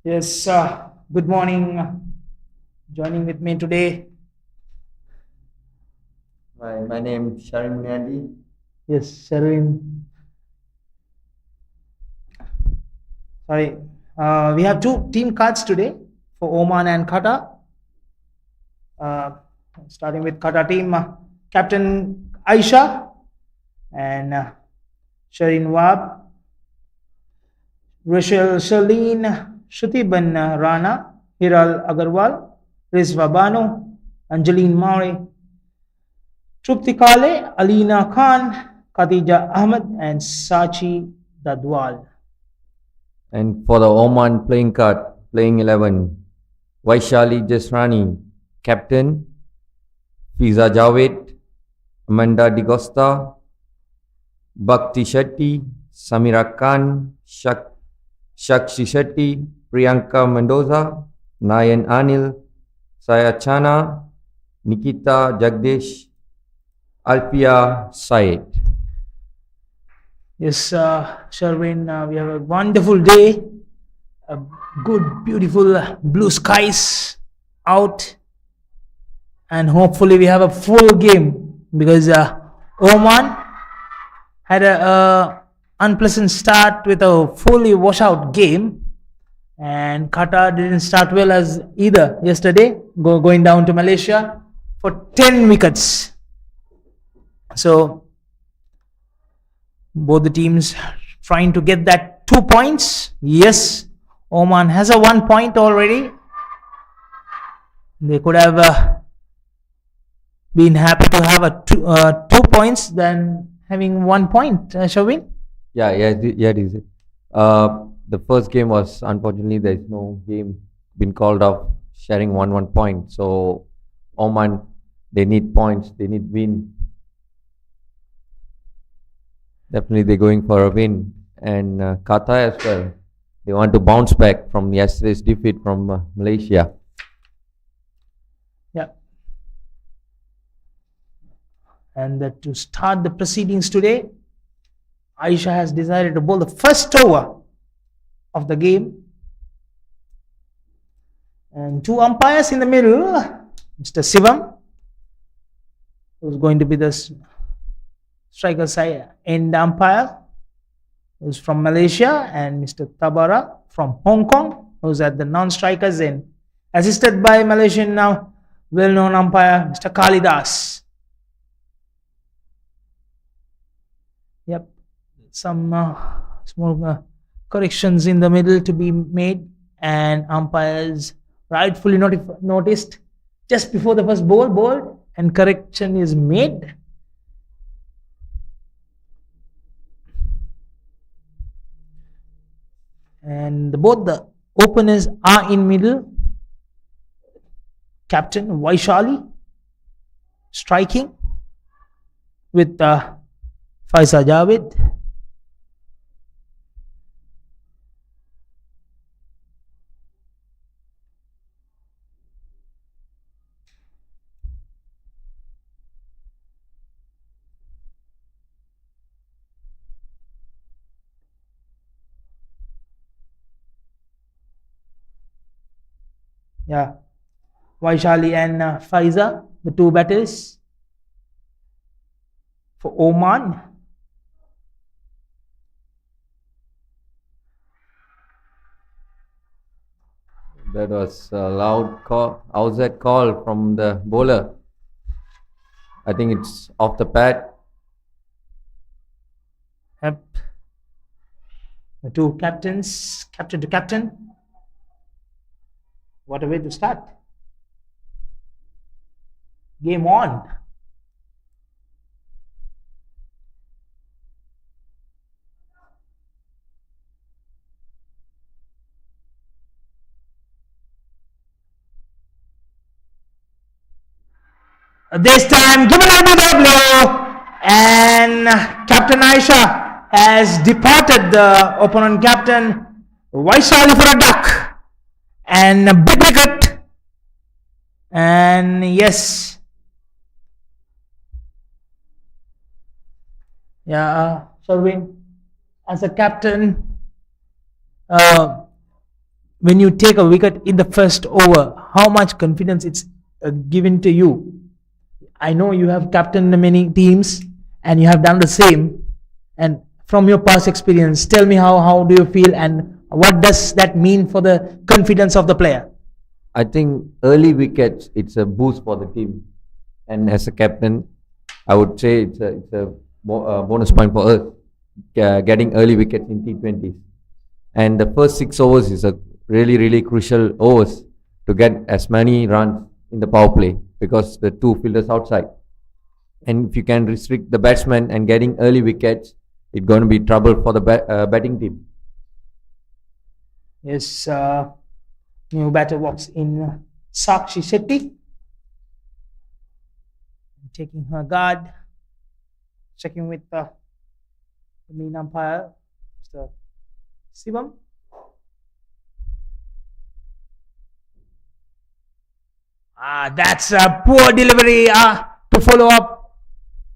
Yes, good morning. Joining with me today. My name is Sharim Munyadi. Yes, Sharwin. Sorry. We have two team cards today for Oman and Qatar. Uh, Starting with Qatar team, Captain Aisha and Sharin Wab, Rachel Shalin, Shutiban Rana, Hiral Agarwal, Rizva Banu, Angeline Mauri, Trupti Kale, Alina Khan, Khadija Ahmed, and Sachi Dadwal. And for the Oman playing card, playing 11, Vaishali Jesrani, captain, Fiza Javed, Amanda Digosta, Bhakti Shetty, Samira Khan, Shakshi Shetty, Priyanka Mendoza, Nayan Anil, Saya Chana, Nikita Jagdish, Alpia Syed. Yes, Sherwin, we have a wonderful day, a good, beautiful blue skies out, and hopefully we have a full game because Oman had a unpleasant start with a fully washout game, and Qatar didn't start well as either yesterday, going down to Malaysia for 10 wickets. So both the teams trying to get that 2 points. Yes, Oman has a 1 point already. They could have been happy to have a 2 points than having 1 point, Shavin. Yeah, it is. The first game was unfortunately there is no game been called off, sharing one point. So Oman, they need points, they need win. Definitely they're going for a win, and Qatar as well. They want to bounce back from yesterday's defeat from Malaysia. Yeah. And to start the proceedings today, Aisha has decided to bowl the first over of the game. And two umpires in the middle, Mr. Sivam, who's going to be the striker side end umpire, who's from Malaysia, and Mr. Tabara from Hong Kong, who's at the non-strikers end, assisted by Malaysian now well-known umpire Mr. Kalidas. Yep, some small corrections in the middle to be made, and umpires rightfully noticed just before the first ball, and correction is made. And both the openers are in middle. Captain Vaishali striking with Faisa Javed. Yeah, Vaishali and Faiza, the two batters for Oman. That was a loud call, outside call from the bowler. I think it's off the pad. Yep. The two captains, captain to captain. What a way to start. Game on. This time, given LBW, and Captain Aisha has departed the opponent captain Vaishali for a duck, and a big wicket. And yes, yeah, Sharwin, as a captain, when you take a wicket in the first over, how much confidence it's given to you? I know you have captained many teams and you have done the same. And from your past experience, tell me how do you feel and what does that mean for the confidence of the player? I think early wickets, it's a boost for the team. And as a captain, I would say it's a bonus point for us, getting early wickets in T20s. And the first 6 overs is a really, really crucial overs to get as many runs in the power play because the two fielders outside. And if you can restrict the batsman and getting early wickets, it's going to be trouble for the batting team. Yes, new batter walks in Sakshi Shetty. Taking her guard, checking with the main umpire, Mr. Sivam. That's a poor delivery to follow up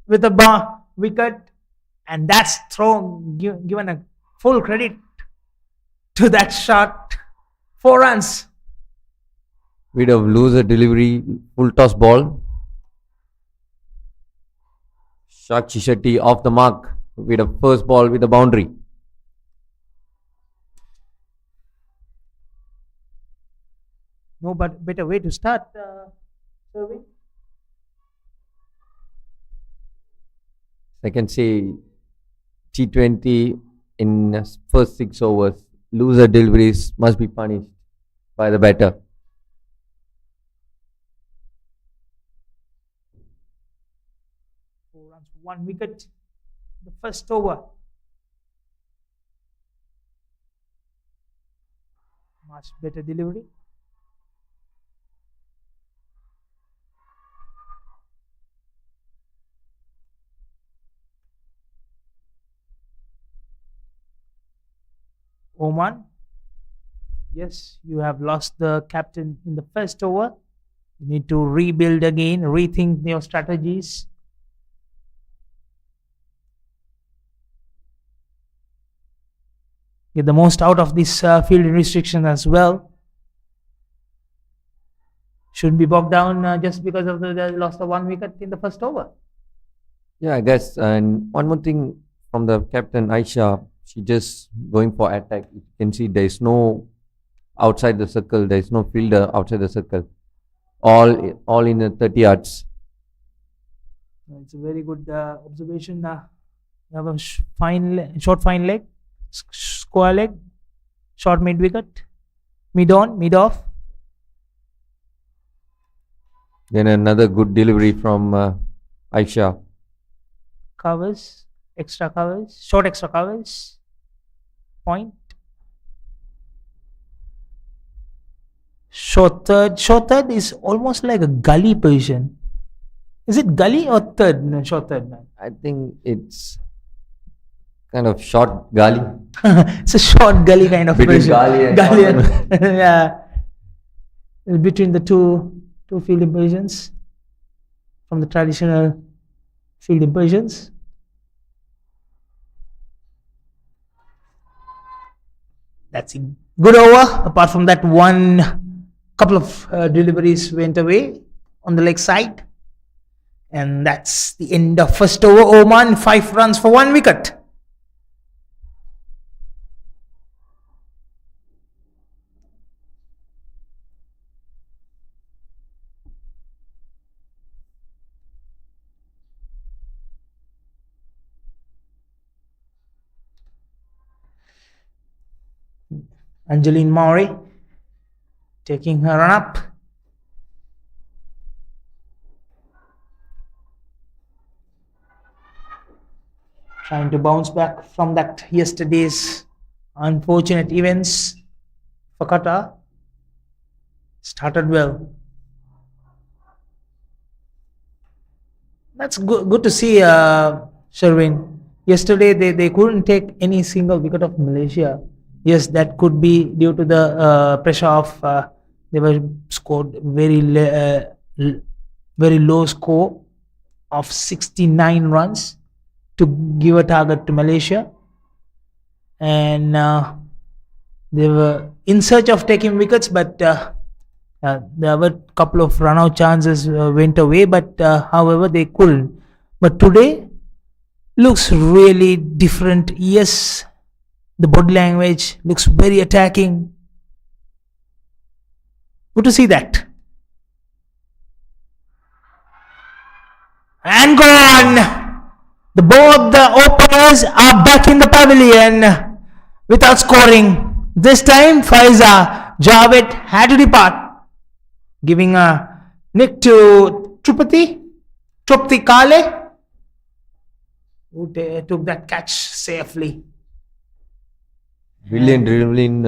with a wicket, and that's given a full credit to that shot. 4 runs. Bit of loser delivery, full toss ball. Sakshi Shetty off the mark with a first ball with a boundary. No but better way to start serving. I can say T20 in first 6 overs, loser deliveries must be punished by the batter. Runs, 1 wicket, the first over. Much better delivery. Oman, yes, you have lost the captain in the first over. You need to rebuild again, rethink your strategies. Get the most out of this field restriction as well. Shouldn't be bogged down just because of the loss of 1 wicket in the first over. Yeah, I guess. And one more thing from the captain, Aisha, she just going for attack. You can see there is no outside the circle. There is no fielder outside the circle. All in the 30 yards. It's a very good observation. You have a short fine leg, square leg, short mid wicket, mid on, mid off. Then another good delivery from Aisha. Covers, extra covers, short extra covers. Point. Short third is almost like a gully position. Is it gully or third? No, short third, man. I think it's kind of short gully. It's a short gully kind of Between position. gully and yeah. Between the two fielding positions from the traditional fielding positions. That's a good over. Apart from that, couple of deliveries went away on the leg side. And that's the end of first over. Oman, 5 runs for 1 wicket. Angeline Maury taking her run up. Trying to bounce back from that yesterday's unfortunate events for Qatar. Started well. That's good to see, Sherwin. Yesterday they couldn't take any single wicket of Malaysia. Yes, that could be due to the pressure of they were scored very low score of 69 runs to give a target to Malaysia, and They were in search of taking wickets, but there were a couple of run-out chances went away. But however, they couldn't. But today looks really different. Yes, the body language looks very attacking. Good to see that. And gone. Both the openers are back in the pavilion without scoring. This time, Faiza Javed had to depart, giving a nick to Trupati Kale, who took that catch safely. Brilliant dribbling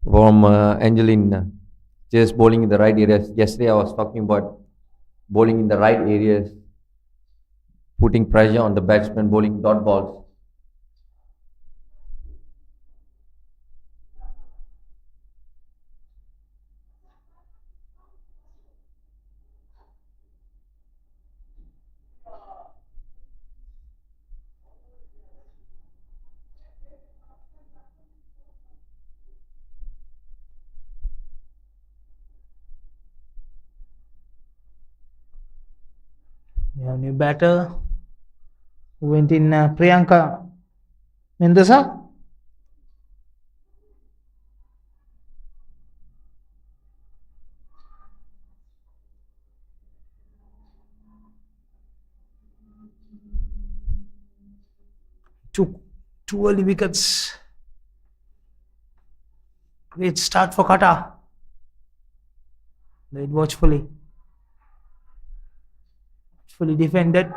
from Angeline. Just bowling in the right areas. Yesterday I was talking about bowling in the right areas, putting pressure on the batsman, bowling dot balls. We have new batter who went in, Priyanka Mendoza. Two early wickets. Great start for Qatar. Played watchfully. Fully defended.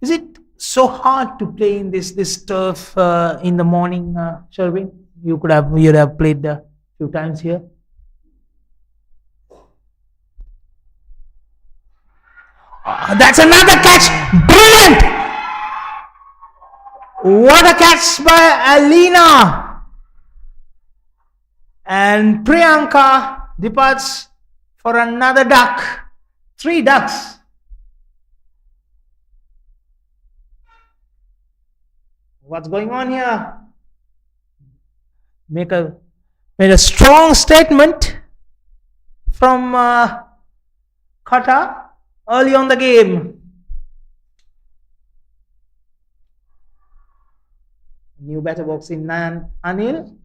Is it so hard to play in this turf in the morning, Sherwin? You'd have played a few times here. That's another catch! Brilliant! What a catch by Alina! And Priyanka departs for another duck. 3 ducks. What's going on here? Made a strong statement from Qatar early on the game. New batter box in Anil.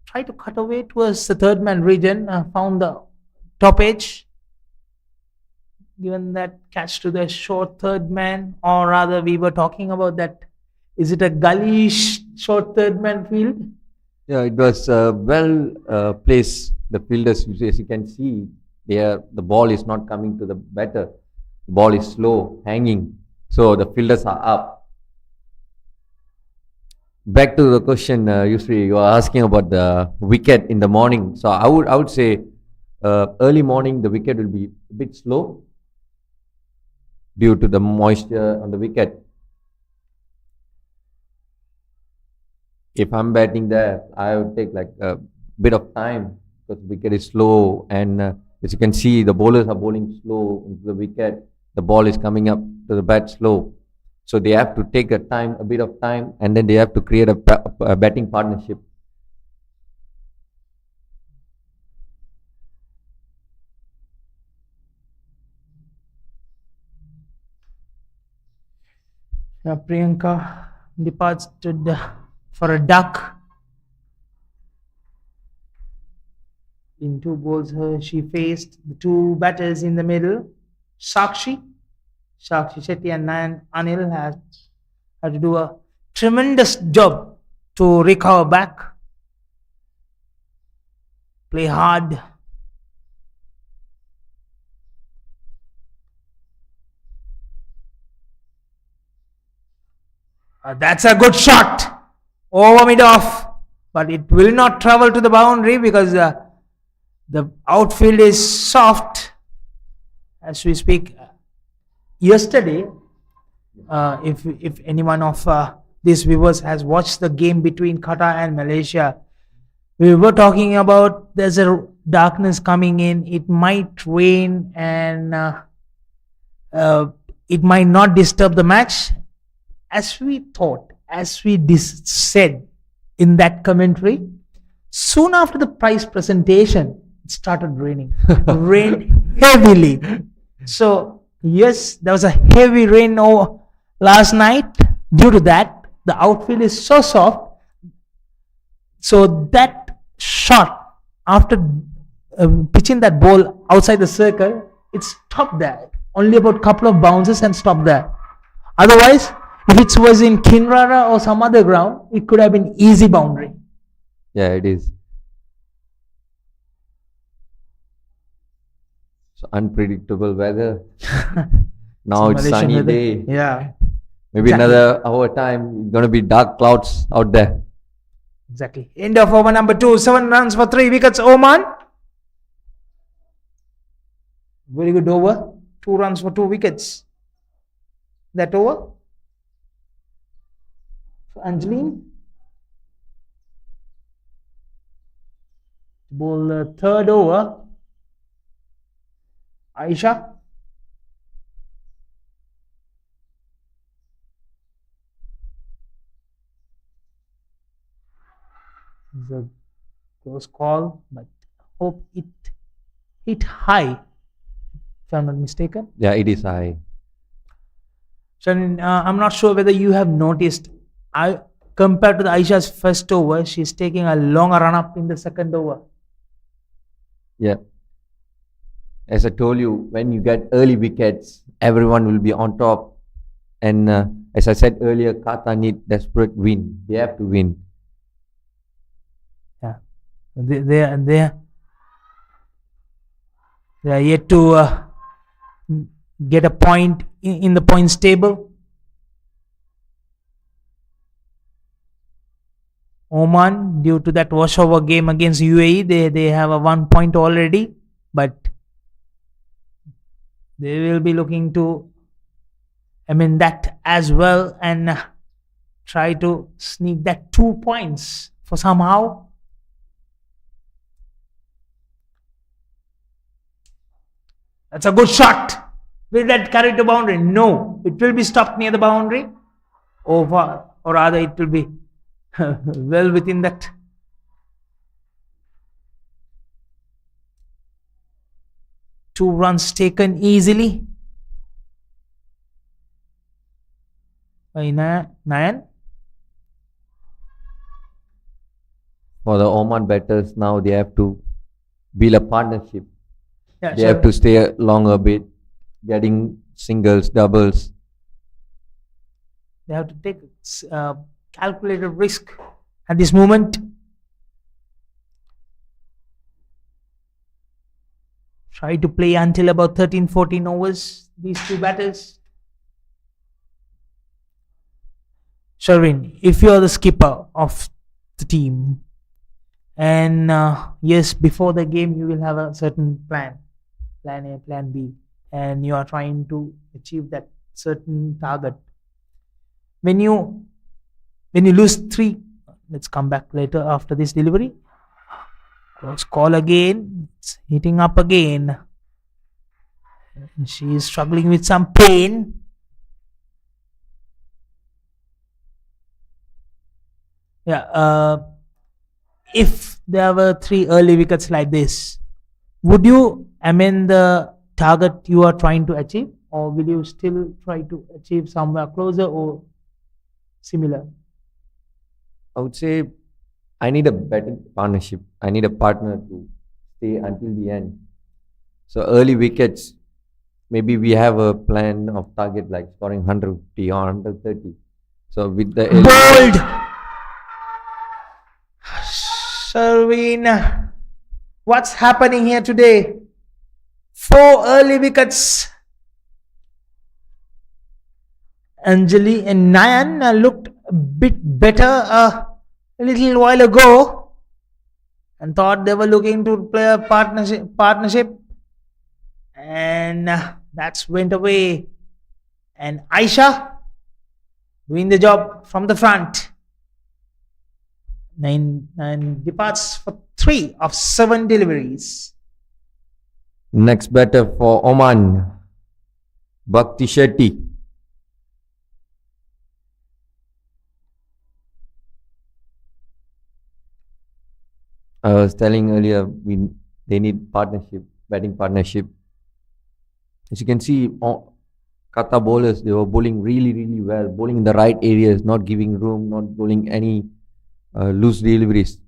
Try to cut away towards the third man region. Found the top edge. Given that catch to the short third man, or rather we were talking about that. Is it a gully short third man field? Yeah, it was well placed. The fielders, as you can see, the ball is not coming to the batter. The ball is slow, hanging. So the fielders are up. Back to the question, Yusri, you are asking about the wicket in the morning. So I would say early morning the wicket will be a bit slow due to the moisture on the wicket. If I'm batting there, I would take like a bit of time because the wicket is slow, and as you can see, the bowlers are bowling slow into the wicket. The ball is coming up to the bat slow, so they have to take a bit of time, and then they have to create a batting partnership. Priyanka departs for a duck. In 2 balls, she faced the 2 batters in the middle. Sakshi Shetty and Anil had to do a tremendous job to recover back. Play hard. That's a good shot. Over mid off. But it will not travel to the boundary because the outfield is soft as we speak. Yesterday, if anyone of these viewers has watched the game between Qatar and Malaysia, we were talking about there's a darkness coming in. It might rain and it might not disturb the match. As we thought, as we said in that commentary, soon after the prize presentation, it started raining. Rained heavily. So, yes, there was a heavy rain last night. Due to that, the outfield is so soft. So, that shot, after pitching that ball outside the circle, it stopped there. Only about a couple of bounces and stopped there. Otherwise, if it was in Kinrara or some other ground, it could have been easy boundary. Yeah, it is. So unpredictable weather. Now it's Malaysian sunny weather. day. Yeah, Maybe exactly. another hour time, gonna be dark clouds out there. Exactly. End of over number 2. 7 runs for 3 wickets, Oman. Very good over. 2 runs for 2 wickets. That over. For Angeline. Ball the third over. Aisha. It's a close call, but hope it hit high, if I'm not mistaken. Yeah, it is high. So I'm not sure whether you have noticed, compared to the Aisha's first over, she's taking a longer run up in the second over. Yeah. As I told you, when you get early wickets, everyone will be on top. And as I said earlier, Qatar need desperate win. They have to win. Yeah, they are yet to get a point in the points table. Oman, due to that washover game against UAE, they have a 1 point already, but they will be looking to amend that as well and try to sneak that 2 points for somehow. That's a good shot. Will that carry to boundary? No. It will be stopped near the boundary. Or rather it will be well within that. Two runs taken easily by Nayan. For the Oman batters, now they have to build a partnership. Yeah, They have to stay along a bit, getting singles, doubles. They have to take calculated risk at this moment. Try to play until about 13-14 overs, these two batters. Sharvin, if you are the skipper of the team, and yes, before the game you will have a certain plan A, plan B, and you are trying to achieve that certain target. When you lose 3, let's come back later after this delivery. Close call again. It's hitting up again. She is struggling with some pain. Yeah. If there were 3 early wickets like this, would you amend the target you are trying to achieve, or will you still try to achieve somewhere closer or similar? I would say I need a better partnership. I need a partner to stay until the end. So early wickets, maybe we have a plan of target like scoring 150 or 130. So with the early Bold! Sharvin, what's happening here today? 4 early wickets. Anjali and Nayan looked a bit better a little while ago and thought they were looking to play a partnership, and that's went away. And Aisha doing the job from the front. 9 departs for 3 of 7 deliveries. Next batter for Oman, Bhakti Shetty. I was telling earlier, they need partnership, batting partnership. As you can see, Qatar bowlers, they were bowling really, really well, bowling in the right areas, not giving room, not bowling any loose deliveries.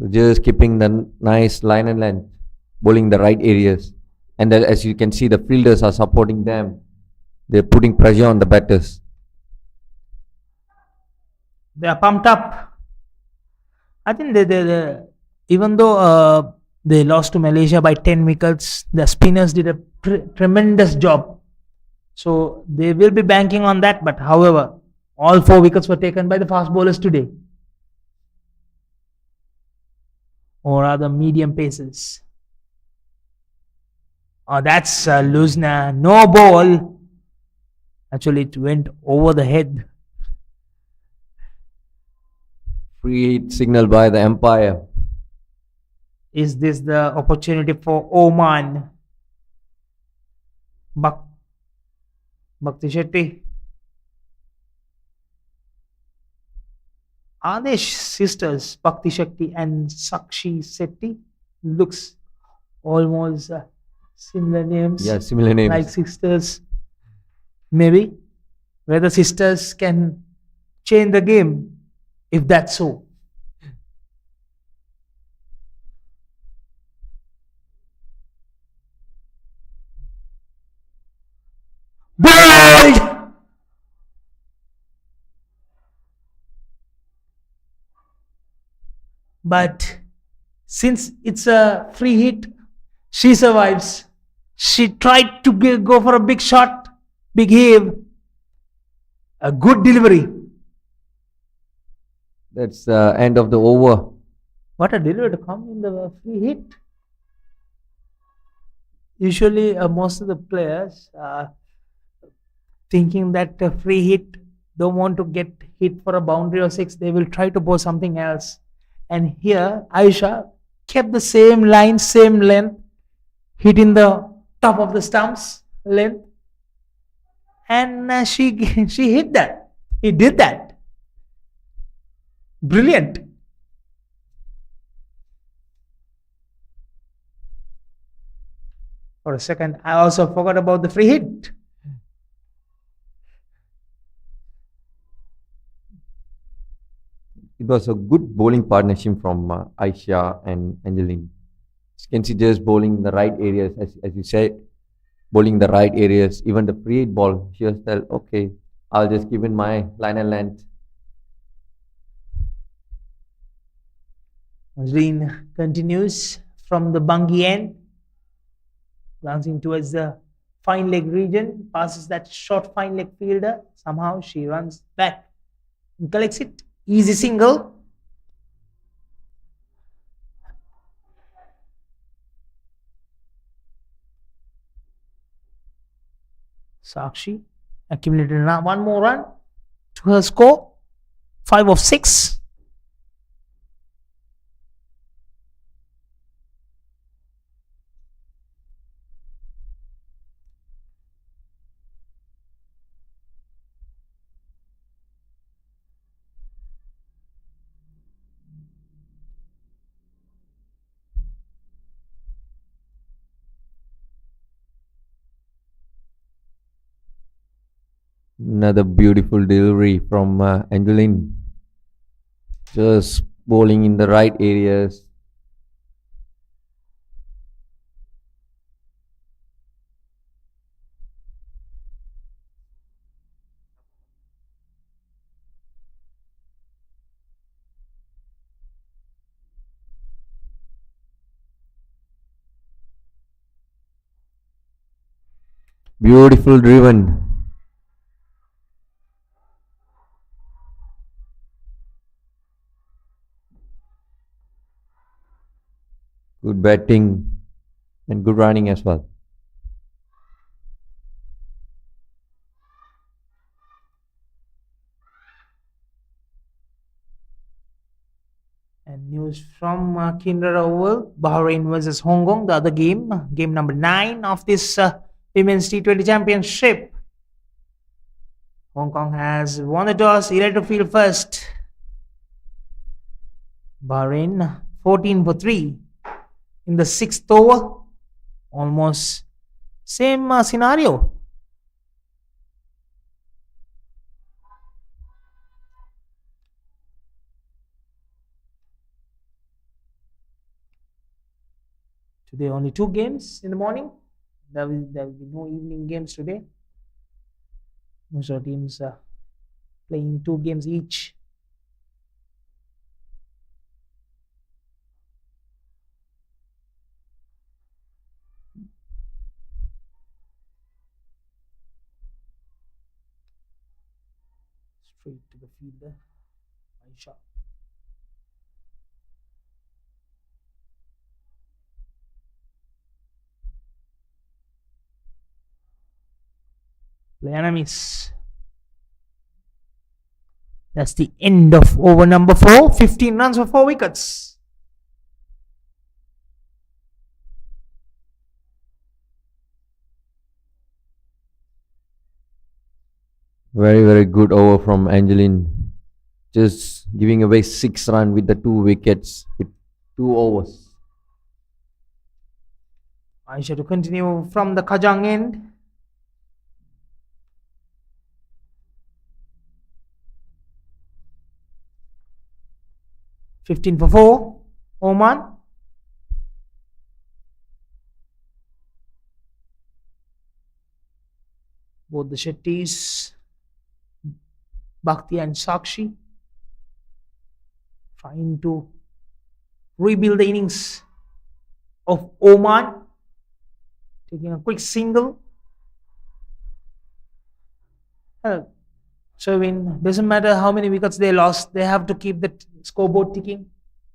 Just keeping the nice line and length, bowling the right areas. And then, as you can see, the fielders are supporting them. They're putting pressure on the batters. They are pumped up. I think even though they lost to Malaysia by 10 wickets, the spinners did a tremendous job. So they will be banking on that. But however, all 4 wickets were taken by the fast bowlers today, or rather medium paces. Oh, that's loose now. No ball. Actually, it went over the head. Free hit signal by the umpire. Is this the opportunity for Oman? Bhakti Shetty. Are they sisters, Bhakti Shetty and Sakshi Shetty? Looks almost similar names. Yeah, similar names. Like sisters. Maybe. Whether sisters can change the game, if that's so. Bowled! But since it's a free hit, she survives. She tried to go for a big shot, big heave, a good delivery. That's the end of the over. What a delivery to come in the free hit. Usually, most of the players thinking that a free hit, don't want to get hit for a boundary or 6, they will try to bowl something else. And here, Aisha kept the same line, same length, hitting the top of the stumps length, and she hit that. He did that. Brilliant. For a second, I also forgot about the free hit. It was a good bowling partnership from Aisha and Angeline. You can see just bowling in the right areas, as you said, bowling the right areas. Even the free hit ball, she was tell, okay, I'll just give in my line and length. Angeline continues from the bungy end, glancing towards the fine leg region, passes that short fine leg fielder. Somehow she runs back and collects it. Easy single. Sakshi accumulated one more run to her score, 5 of 6. Another beautiful delivery from Angeline. Just bowling in the right areas. Beautiful driven. Good batting and good running as well. And News from Kinder Oval, Bahrain versus Hong Kong, the other game, game number 9 of this Women's T20 Championship. Hong Kong has won the toss, elected to field first. Bahrain 14 for 3 in the 6th over. Almost same scenario. Today only 2 games in the morning. There will be no evening games today. Most of the teams are playing 2 games each. Straight to the fielder. Nice shot. Play enemies. That's the end of over number 4. 15 runs for 4 wickets. Very, very good over from Angeline. Just giving away 6 runs with the 2 wickets with 2 overs. Aisha to continue from the Kajang end. "15 for 4, Oman. Both the Shetties, Bhakti and Sakshi, trying to rebuild the innings of Oman, taking a quick single. Sherwin, doesn't matter how many wickets they lost, they have to keep the scoreboard ticking,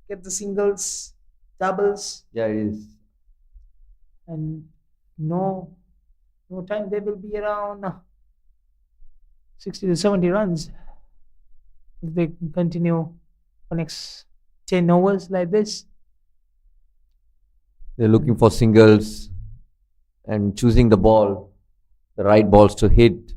get the singles, doubles, Yeah, it is. and no time they will be around 60 to 70 runs if they continue for next 10 overs like this. They're looking for singles and choosing the right balls to hit.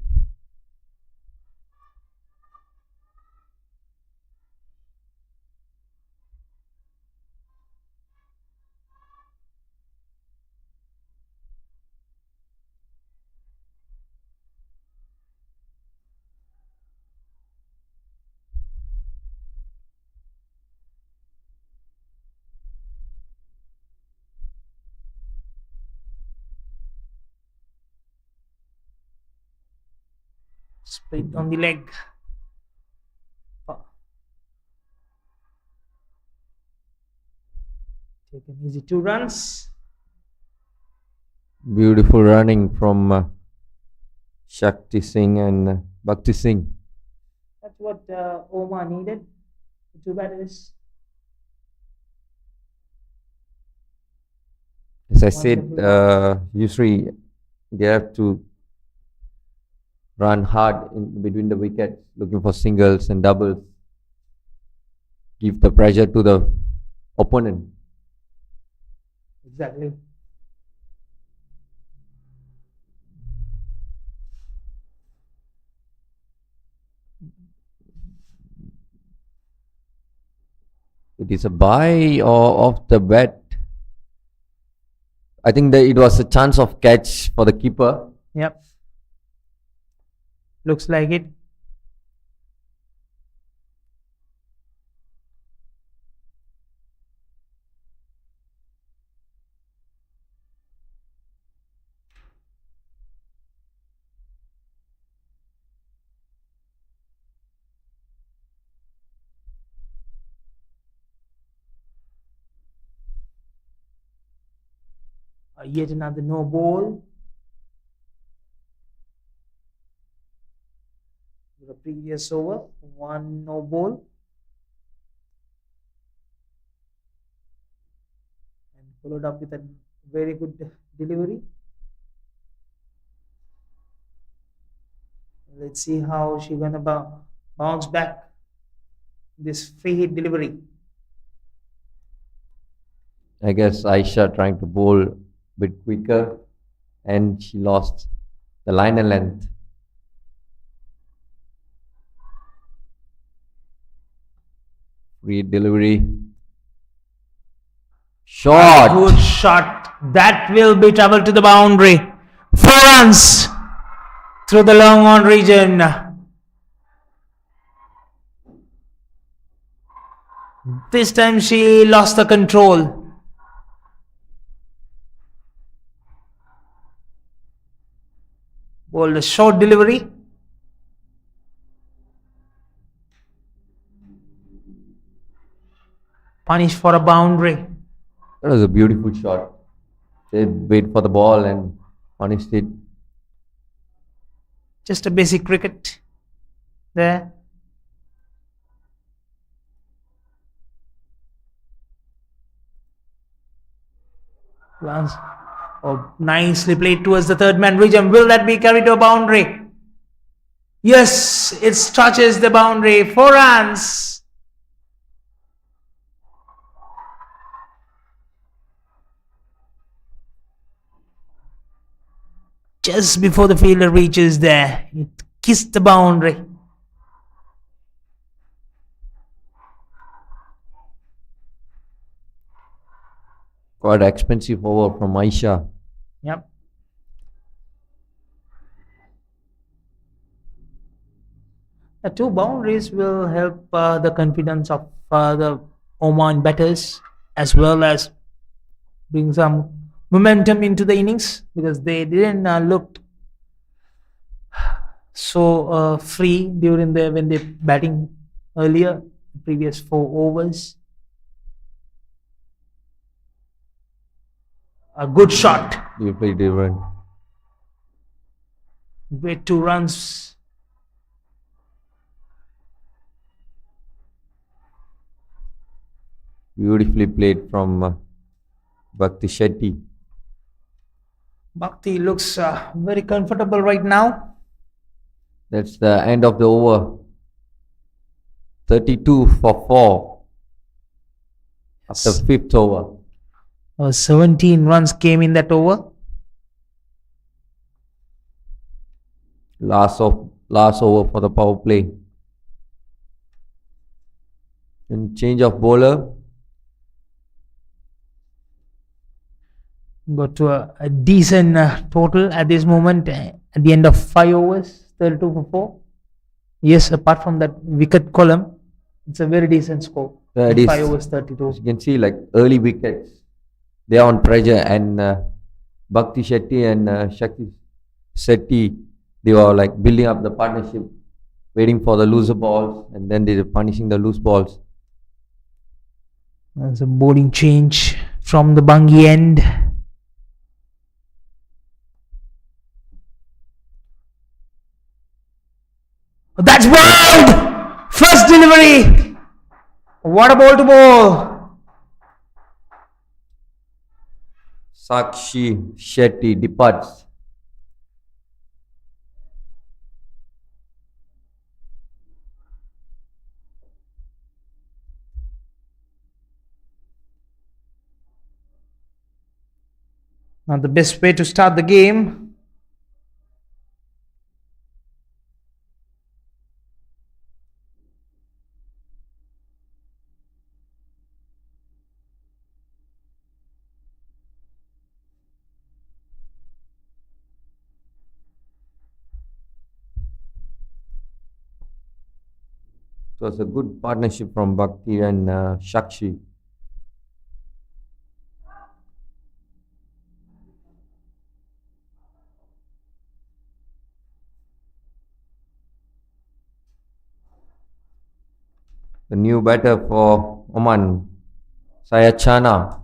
Split on the leg. Take an easy 2 runs. Beautiful running from Shakti Singh and Bhakti Singh. That's what Oman needed. The 2 batters. As I said, usually they have to run hard in between the wickets, looking for singles and doubles. Give the pressure to the opponent. Exactly. It is a buy or off the bat. I think that it was a chance of catch for the keeper. Yep. Looks like it. Yet another no ball. The previous over, 1 no ball. And followed up with a very good delivery. Let's see how she's gonna bounce back this free hit delivery. I guess Aisha trying to bowl a bit quicker and she lost the line and length. Free delivery. Shot. Good shot. That will be travel to the boundary. 4 runs through the long on region. This time she lost the control. Bowled a short delivery. Punished for a boundary. That was a beautiful shot. They wait for the ball and punished it. Just a basic cricket there. Glance. Oh, nicely played towards the third man region. Will that be carried to a boundary? Yes, it touches the boundary. 4 runs. Just before the fielder reaches there, it kissed the boundary. Quite expensive over from Aisha. Yep. The 2 boundaries will help the confidence of the Oman batters, as well as bring some momentum into the innings, because they didn't look so free during when they batting earlier, the previous 4 overs. A good shot. You play different. With 2 runs. Beautifully played from Bhakti Shetty. Bhakti looks very comfortable right now. That's the end of the over. 32 for 4 after 5th over. 17 runs came in that over. Last over for the power play. And change of bowler. Got to a decent total at this moment at the end of 5 overs, 32 for 4. Yes, apart from that wicket column, it's a very decent score. 5 overs, 32. As you can see, like early wickets, they are on pressure, and Bhakti Shetty and Shakti Shetty, they were like building up the partnership, waiting for the loser balls, and then they were punishing the loose balls. There's a bowling change from the Bungie end. That's bowled! First delivery! What a ball to ball! Sakshi Shetty departs. Not the best way to start the game. It was a good partnership from Bhakti and Shakshi. The new batter for Oman, Sayachana.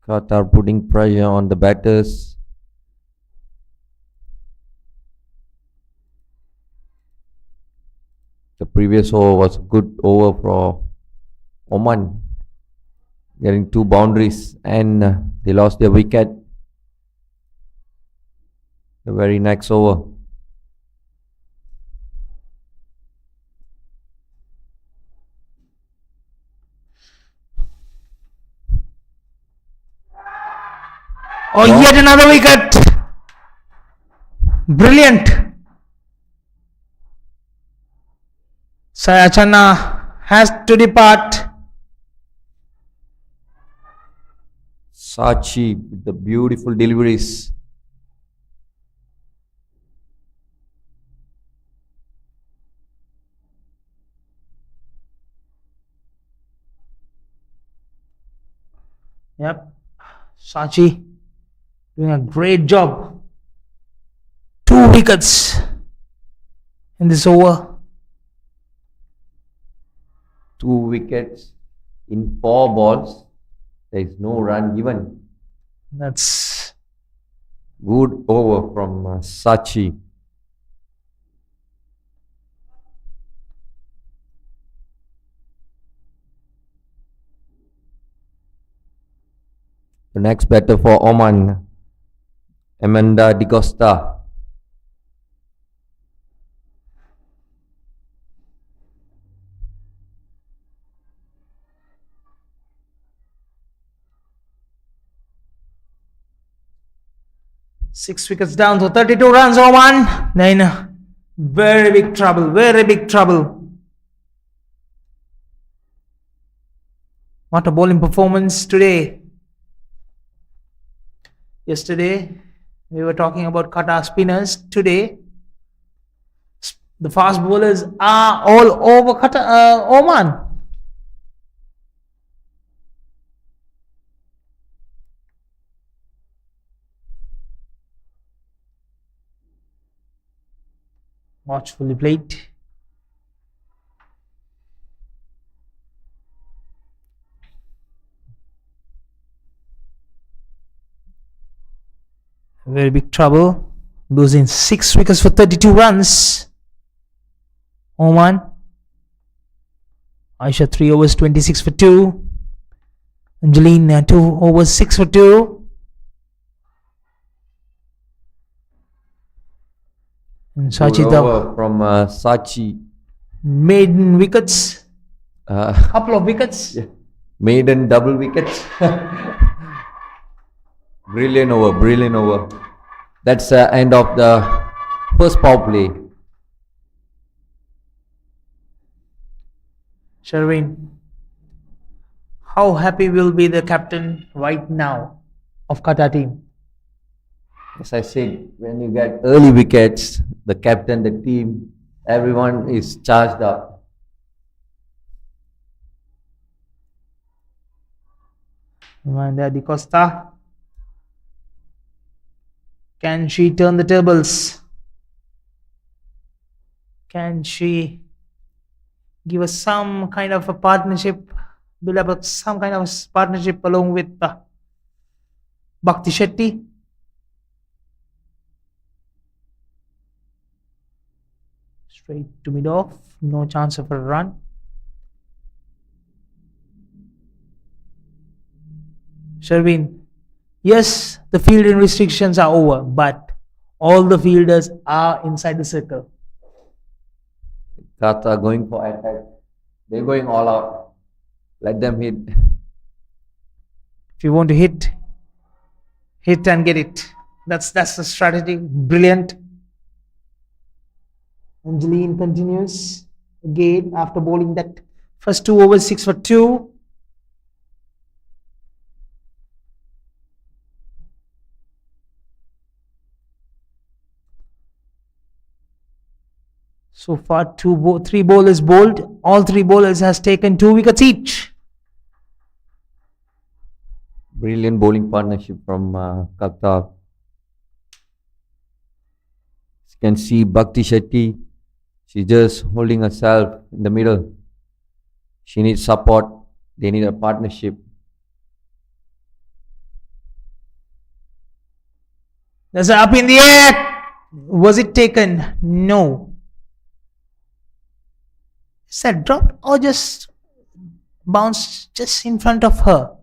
Qatar putting pressure on the batters. The previous over was a good over for Oman, getting 2 boundaries, and they lost their wicket. The very next over. Oh, Wow. yet another wicket. Brilliant. Sayachana has to depart. Sachi with the beautiful deliveries. Yep. Sachi doing a great job. 2 wickets in this over. 2 wickets in 4 balls. There is no run given. That's Good over from Sachi. The next batter for Oman, Amanda Di Costa. six wickets down to 32 runs. Oman. Then very big trouble. Very big trouble. What a bowling performance today. Yesterday, we were talking about Qatar spinners. Today, the fast bowlers are all over Qatar, Oman. Watchfully played. Very big trouble. Losing 6 wickets for 32 runs. Oman. Aisha 3 overs 26 for 2. Angeline 2 overs 6 for 2. And Sachi Good the over from Sachi. maiden wickets. Uh, Couple of wickets. yeah. Maiden double wickets. Brilliant over, brilliant over. That's the end of the first power play. Sherwin, how happy will be the captain right now of Qatar team? As I said, when you get early wickets, the captain, the team, everyone is charged up. Amanda Di Costa. Can she turn the tables? Can she give us some kind of a partnership, build up some kind of partnership along with Bhakti Shetty? Straight to mid off, no chance of a run. Sherwin, yes, the fielding restrictions are over, but all the fielders are inside the circle. Qatar going for attack. They're going all out. Let them hit. If you want to hit and get it. That's the strategy. Brilliant. Angeline continues again after bowling that first 2 overs 6 for 2. So far, 3 bowlers bowled. All 3 bowlers has taken 2 wickets each. Brilliant bowling partnership from Qatar. You can see Bhakti Shetty. She's just holding herself in the middle. She needs support. They need a partnership. There's a up in the air. Was it taken? No. Is that dropped or just bounced just in front of her?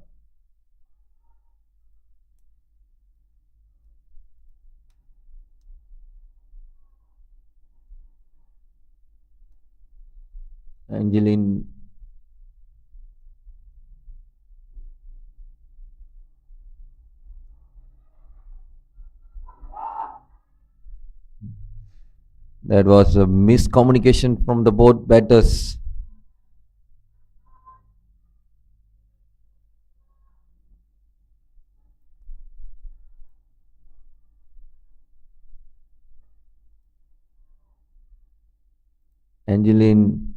Angeline. That was a miscommunication from the both batters. Angeline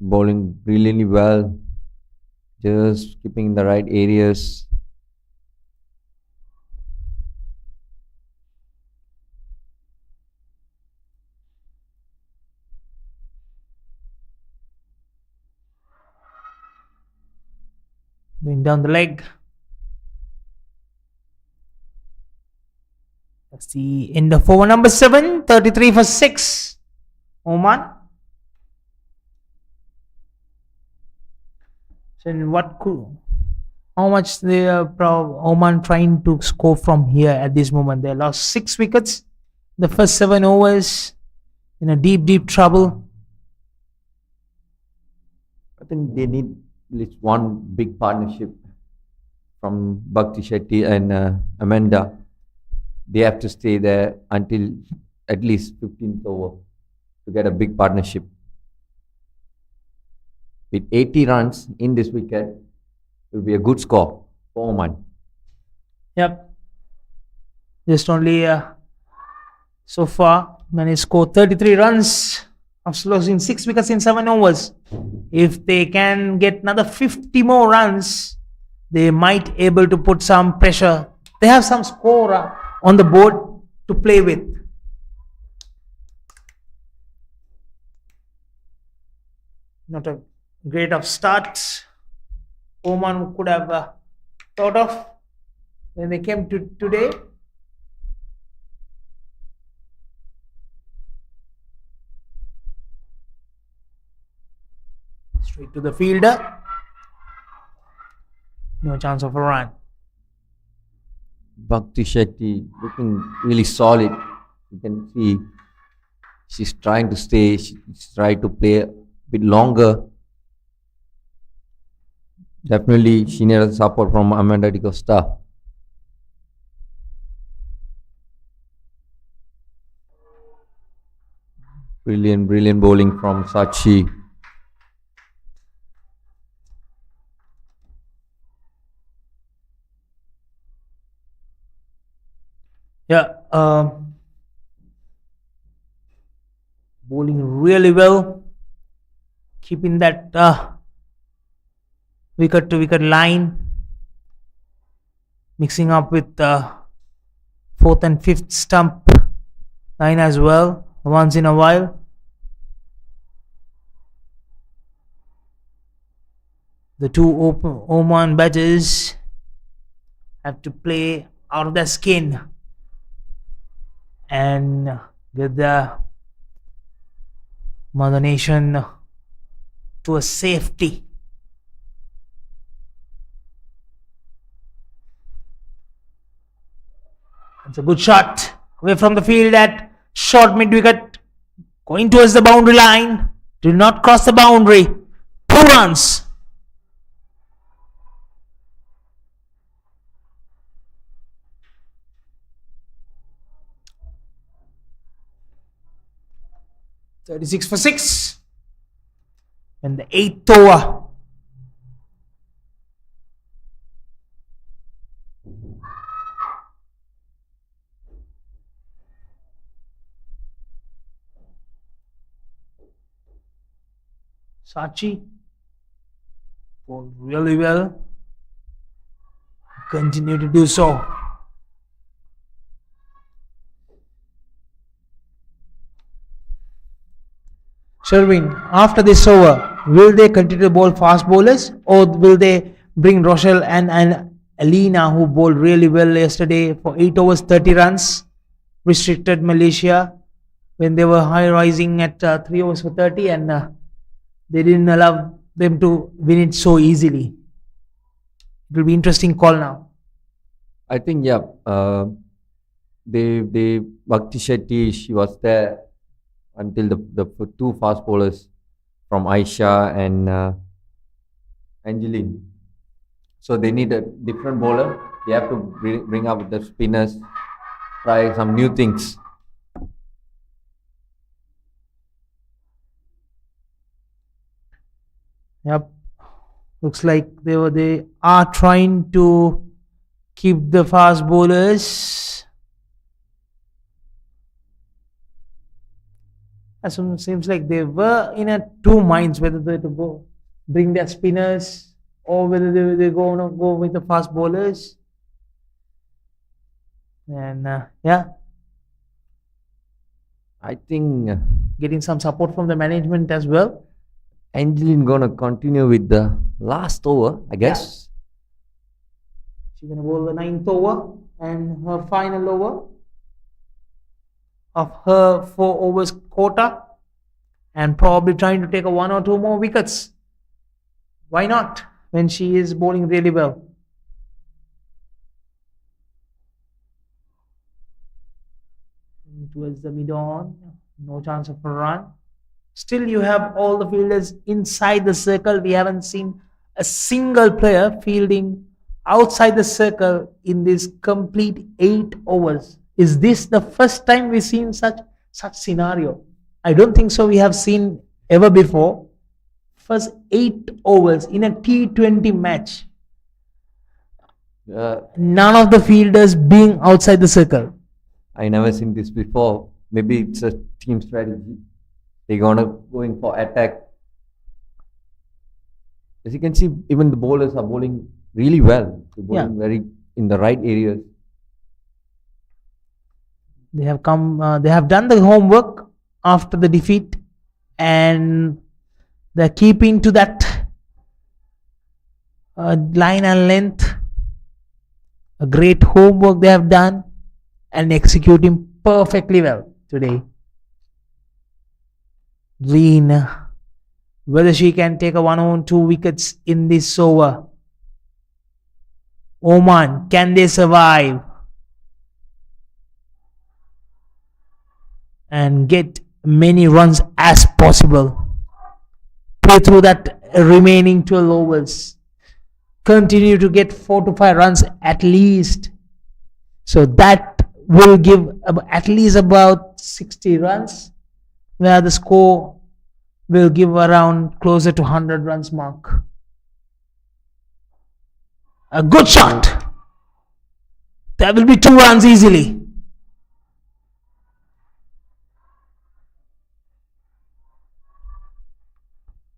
bowling brilliantly well, just keeping in the right areas. Going down the leg. That's the end of over number 7. 33 for 6. Oman. So how much they are Oman trying to score from here at this moment? They lost 6 wickets. The first 7 overs in a deep trouble. I think they need at least one big partnership from Bhakti Shetty and Amanda. They have to stay there until at least 15th over to get a big partnership. With 80 runs in this wicket, it will be a good score for Oman. Yep. Just only so far managed to score 33 runs after losing 6 wickets in 7 overs. If they can get another 50 more runs, they might able to put some pressure. They have some score on the board to play with. Not a great of start Oman could have thought of when they came to today. Straight to the fielder. No chance of a run. Bhakti Shetty looking really solid. You can see she's trying to stay, she's trying to play a bit longer. Definitely she needs support from Amanda Di Costa. Brilliant bowling from Sachi. Yeah, bowling really well, keeping that wicket to wicket line, mixing up with 4th and 5th stump line as well once in a while. The two Oman batters have to play out of their skin and get the Mother Nation to a safety. It's a good shot away from the field at short mid wicket, going towards the boundary line. Did not cross the boundary. 2 runs. "36 for 6. And the 8th over. Sachi bowled really well. Continue to do so. Sherwin, after this over, will they continue to bowl fast bowlers or will they bring Rochelle and Alina, who bowled really well yesterday for 8 overs, 30 runs, restricted Malaysia when they were high rising at 3 overs for 30, and they didn't allow them to win it so easily. It will be interesting call now. I think, yeah, they Bhakti Shetty, she was there until the two fast bowlers from Aisha and Angeline. So they need a different bowler. They have to bring up the spinners, try some new things. Yep, looks like they are trying to keep the fast bowlers. Seems like they were in two minds whether they to go bring their spinners or whether they go with the fast bowlers. And yeah, I think getting some support from the management as well. Angeline gonna continue with the last over, I guess. She's gonna bowl the 9th over and her final over of her 4 overs quota, and probably trying to take a 1 or 2 more wickets. Why not, when she is bowling really well? Towards the mid-on, no chance of a run. Still, you have all the fielders inside the circle. We haven't seen a single player fielding outside the circle in this complete 8 overs. Is this the first time we've seen such scenario? I don't think so. We have seen ever before. First 8 overs in a T20 match. None of the fielders being outside the circle. I never seen this before. Maybe it's a team strategy. They're going for attack. As you can see, even the bowlers are bowling really well. They're bowling very in the right areas. They have done the homework after the defeat, and they're keeping to that line and length. A great homework they have done and executing perfectly well today. Green, whether she can take a 1 or 2 wickets in this over. Oman, can they survive and get many runs as possible? Play through that remaining 12 overs. Continue to get 4 to 5 runs at least. So that will give at least about 60 runs, where the score will give around closer to 100 runs mark. A good shot. That will be 2 runs easily.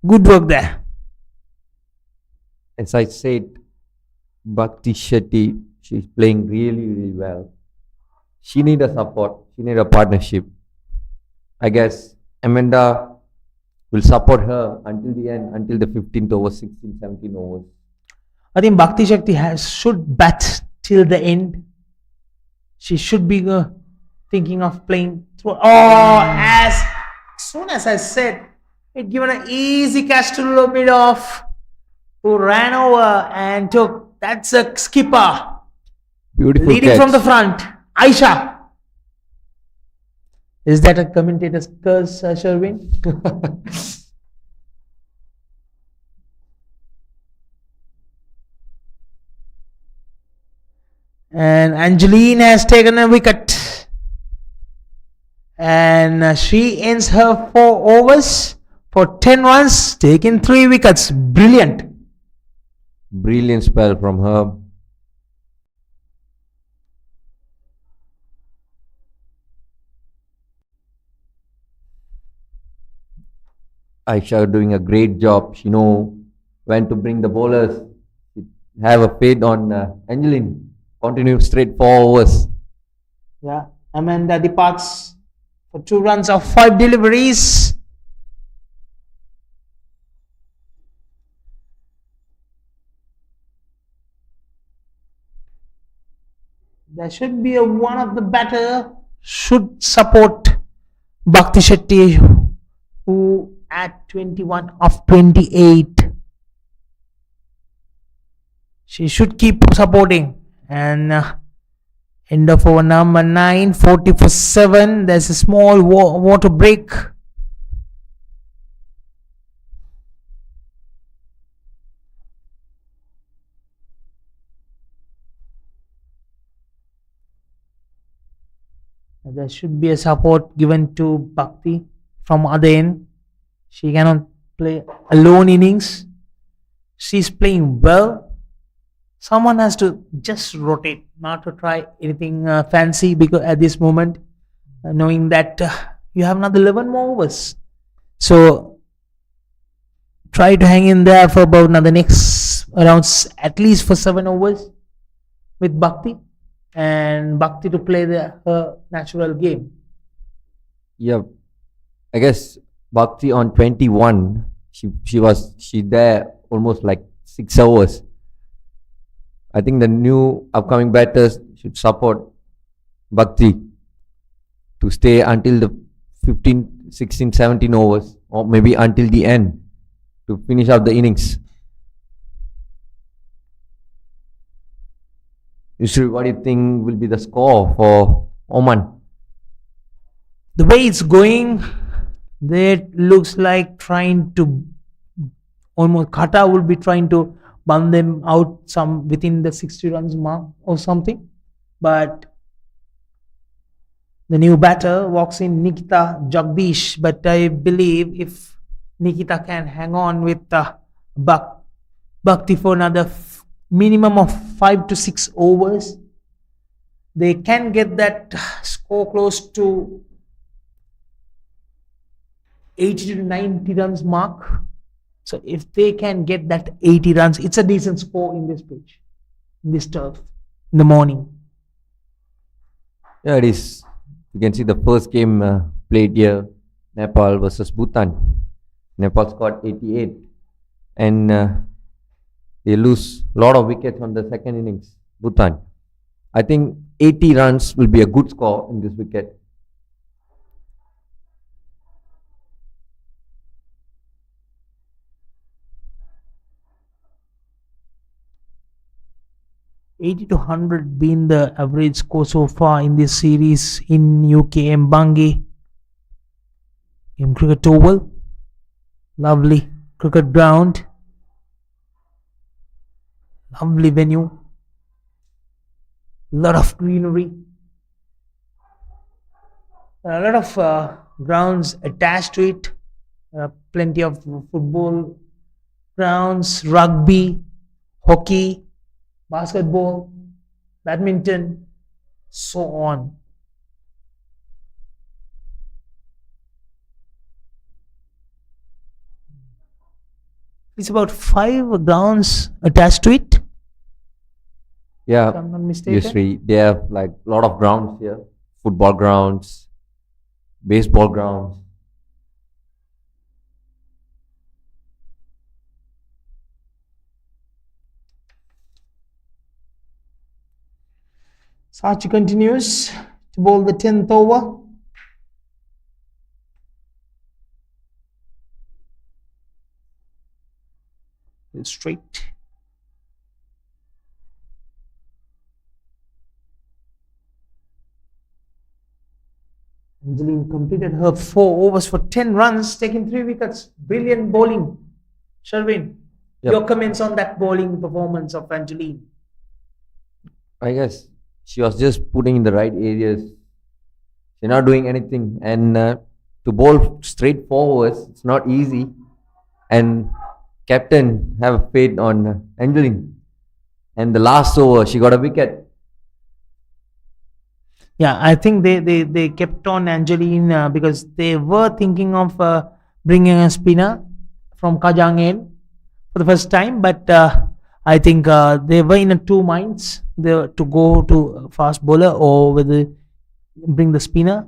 Good work there. As I said, Bhakti Shetty, she's playing really, really well. She needs a support. She needs a partnership. I guess Amanda will support her until the end, until the 15th over, 16, 17 overs. I think Bhakti Shakti should bat till the end. She should be thinking of playing through. As soon as I said, it given an easy catch to mid off, who ran over and took. That's a skipper. Beautiful leading catch. From the front. Aisha. Is that a commentator's curse, Sherwin? And Angeline has taken a wicket. And she ends her 4 overs for 10 runs, taking 3 wickets. Brilliant. Brilliant spell from her. Aisha doing a great job. She know when to bring the bowlers. Have a fade on Angeline. Continue straight 4 overs. Yeah, Amanda departs for 2 runs of 5 deliveries. There should be one of the batter should support Bhakti Shetty, who at 21 of 28. She should keep supporting. And end of over number 9, 40 for 7. There's a small water break. There should be a support given to Bhakti from other end. She cannot play alone innings. She's playing well. Someone has to just rotate, not to try anything fancy, because at this moment, knowing that you have another 11 more overs. So try to hang in there for about another next around at least for 7 overs with Bhakti, and Bhakti to play her natural game. Yeah, I guess Bhakti on 21, she there almost like 6 hours. I think the new upcoming batters should support Bhakti to stay until the 15, 16, 17 overs, or maybe until the end to finish out the innings. Yusri, what do you think will be the score for Oman? The way it's going, it looks like trying to almost Qatar will be trying to bump them out some within the 60 runs mark or something. But the new batter walks in, Nikita Jagdish. But I believe if Nikita can hang on with Bhakti for another minimum of 5 to 6 overs, they can get that score close to 80 to 90 runs mark. So if they can get that 80 runs, it's a decent score in this pitch, in this turf, in the morning. Yeah, it is. You can see the first game played here, Nepal versus Bhutan. Nepal scored 88, and they lose a lot of wickets on the second innings, Bhutan. I think 80 runs will be a good score in this wicket. $80 to $100 been the average score so far in this series in UKM-YSD Cricket Oval. Lovely cricket ground, lovely venue, lot of greenery, a lot of grounds attached to it, plenty of football grounds, rugby, hockey, basketball, badminton, so on. It's about 5 grounds attached to it. Yeah, If I'm not mistaken. Yusri, they have like a lot of grounds here. Football grounds, baseball grounds. Sachi continues to bowl the 10th over. Straight. Angeline completed her 4 overs for 10 runs, taking 3 wickets. Brilliant bowling. Sharvin, Yep. your comments on that bowling performance of Angeline? I guess she was just putting in the right areas. She's not doing anything, and to bowl straight forwards, it's not easy. And captain have faith on Angeline. And the last over, she got a wicket. Yeah, I think they kept on Angeline because they were thinking of bringing a spinner from Kajang in for the first time, but I think they were in 2 minds to go to fast bowler or whether bring the spinner.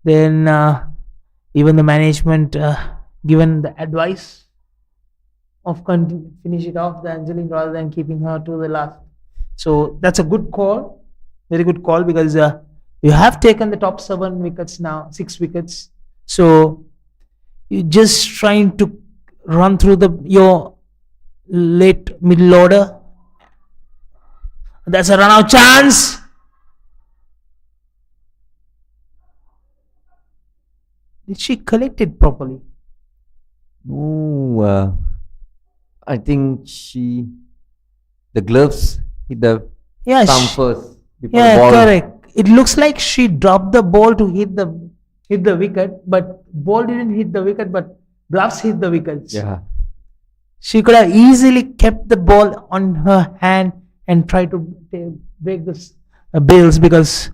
Then even the management given the advice of finish it off the Angeline rather than keeping her to the last. So that's a good call. Very good call, because you have taken the top 7 wickets now, 6 wickets. So you're just trying to run through your late middle order. That's a run out chance. Did she collect it properly? No, I think the gloves hit the Yeah, thumb first before the yeah, ball. correct. It looks like she dropped the ball to hit the wicket, but ball didn't hit the wicket, but gloves hit the wickets. Yeah, She could have easily kept the ball on her hand and tried to break the bails, because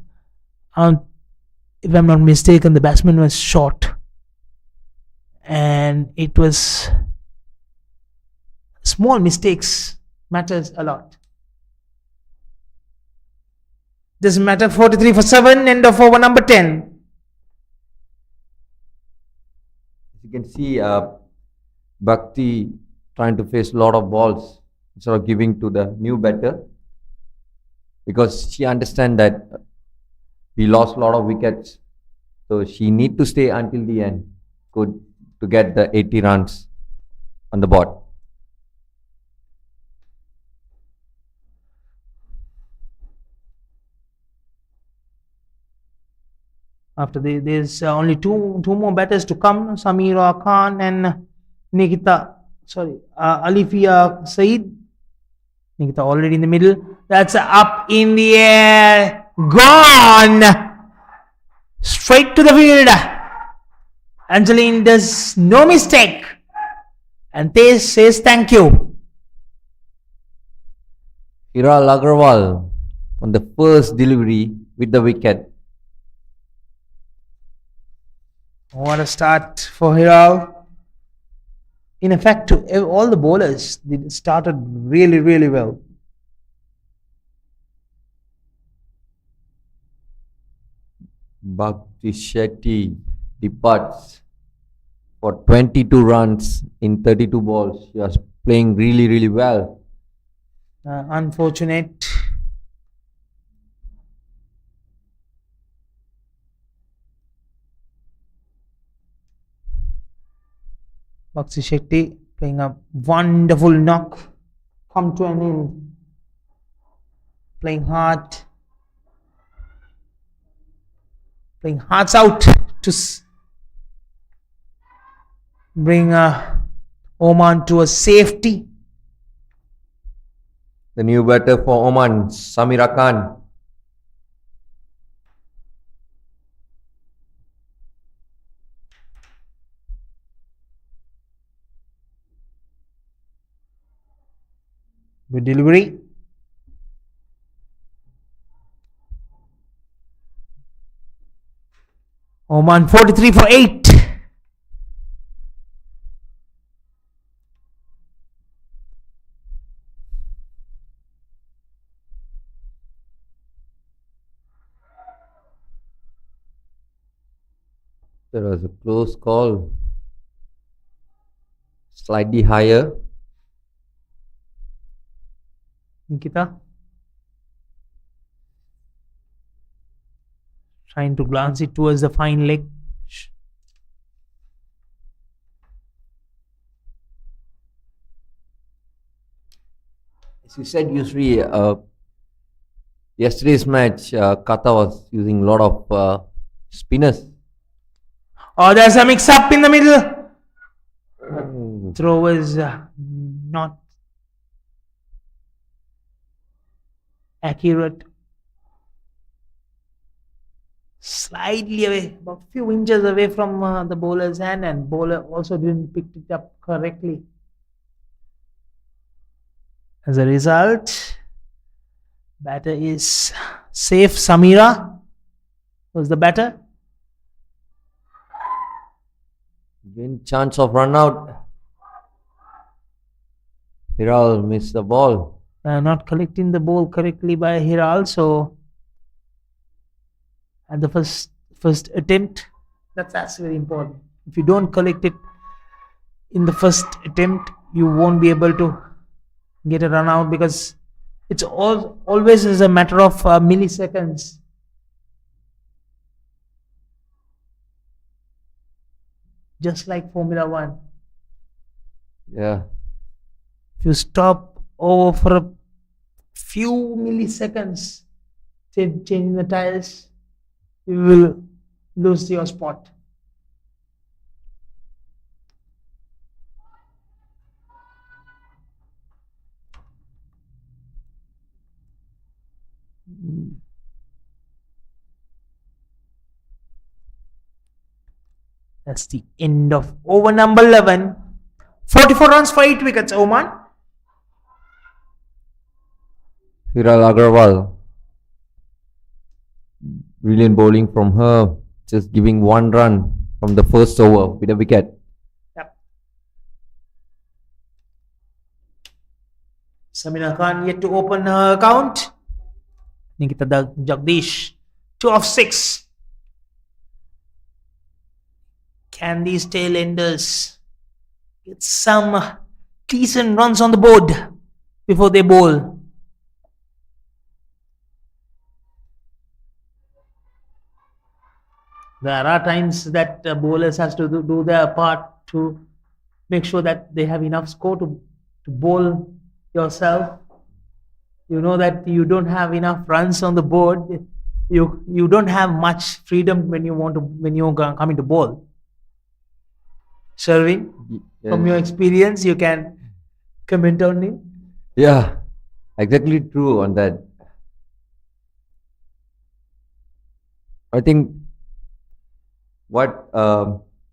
if I'm not mistaken, the batsman was short, and it was small mistakes matters a lot. Doesn't matter. 43 for 7, end of over number 10. as you can see, Bhakti trying to face a lot of balls instead of giving to the new batter, because she understands that we lost a lot of wickets, so she need to stay until the end to get the 80 runs on the board. After there's only two more batters to come: Samira Khan and Alifia Saeed. Nikita already in the middle. That's up in the air, gone straight to the field. Angeline does no mistake, and Tej says thank you. Hiral Agarwal on the first delivery with the wicket. What a start for Hiral. In effect, all the bowlers started really, really well. Bhakti Shetty departs for 22 runs in 32 balls. She was playing really, really well. Unfortunate. Bhakti Shetty playing a wonderful knock. Come to an end. Playing hard. Playing hearts out to bring Oman to a safety. The new batter for Oman, Samira Khan. Good delivery. Oman 43 for 8. There was a close call. Slightly higher. Nikita trying to glance it towards the fine leg. As you said, Yusri, yesterday's match, Qatar was using a lot of spinners. Oh, there's a mix up in the middle. Throw was not accurate. Slightly away, about a few inches away from the bowler's hand, and bowler also didn't pick it up correctly. As a result, batter is safe. Samira was the batter. Again, chance of run out. Hiral missed the ball. Not collecting the ball correctly by Hiral, so at the first attempt, that's very important. If you don't collect it in the first attempt, you won't be able to get a run out, because It's always is a matter of milliseconds. Just like Formula One. Yeah. If you stop over for a few milliseconds, changing the tires, you will lose your spot. That's the end of over number 11. 44 runs for 8 wickets, Oman. Hiral Agarwal. Brilliant bowling from her. Just giving 1 run from the first over with a wicket. Yep. Samina Khan yet to open her account. Nikita Jagdish, 2 of 6. Can these tail-enders get some decent runs on the board before they bowl? There are times that bowlers has to do their part to make sure that they have enough score to bowl yourself. You know that you don't have enough runs on the board. You don't have much freedom when you're coming to bowl. Sherwin, from your experience, you can comment on it. Yeah, exactly true on that. I think what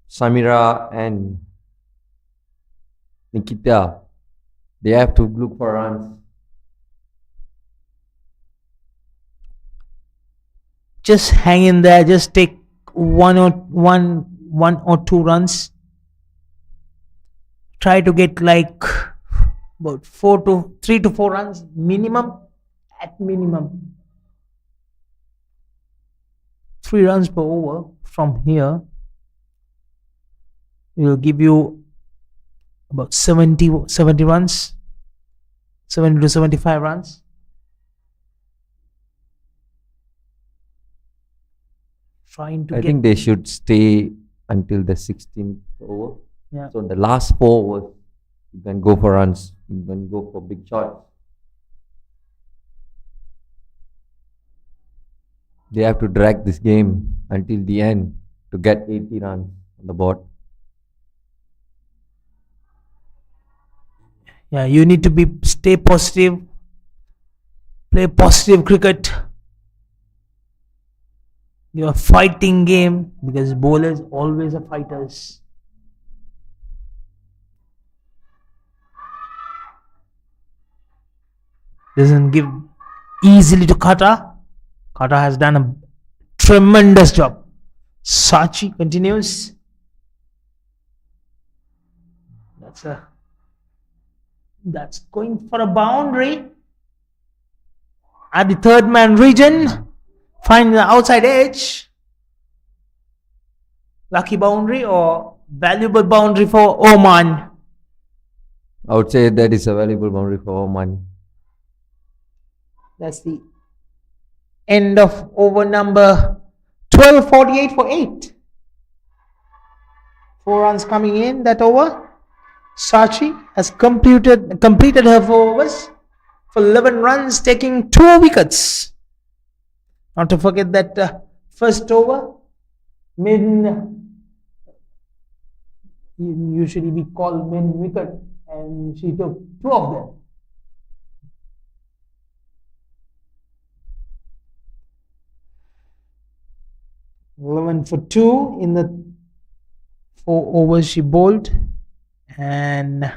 Samira and Nikita, they have to look for runs. Just hang in there. Just take one or two runs. Try to get like about 3 to 4 runs minimum. At minimum, 3 runs per over from here will give you about 70 runs, 70 to 75 runs. I think they should stay until the 16th over. Yeah. So the last 4 overs, you can go for runs, you can go for big shots. They have to drag this game until the end to get 80 runs on the board. Yeah, you need to stay positive, play positive cricket. You're a fighting game because bowlers always are fighters. Doesn't give easily to Qatar. Qatar has done a tremendous job. Sachi continues. That's going for a boundary. At the third man region. Find the outside edge. Lucky boundary or valuable boundary for Oman? I would say that is a valuable boundary for Oman. That's the end of over number 12, 48 for 8. 4 runs coming in that over. Sachi has completed her 4 overs for 11 runs, taking 2 wickets. Not to forget that first over, usually we call maiden wicket, and she took 2 of them. Eleven for 2 in the 4 overs she bowled, and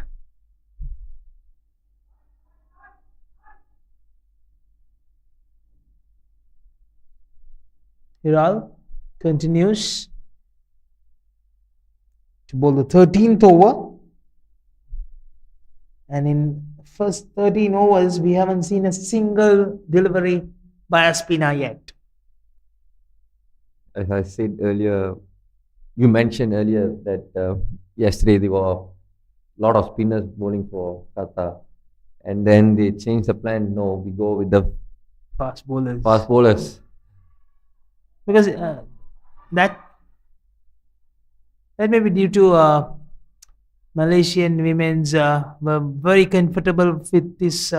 Hiral continues to bowl the 13th over, and in first 13 overs we haven't seen a single delivery by a spinner yet. As I said earlier, you mentioned earlier that yesterday there were a lot of spinners bowling for Qatar. and then they change the plan. No, we go with the Fast bowlers. fast bowlers. Because that may be due to Malaysian women's were very comfortable with these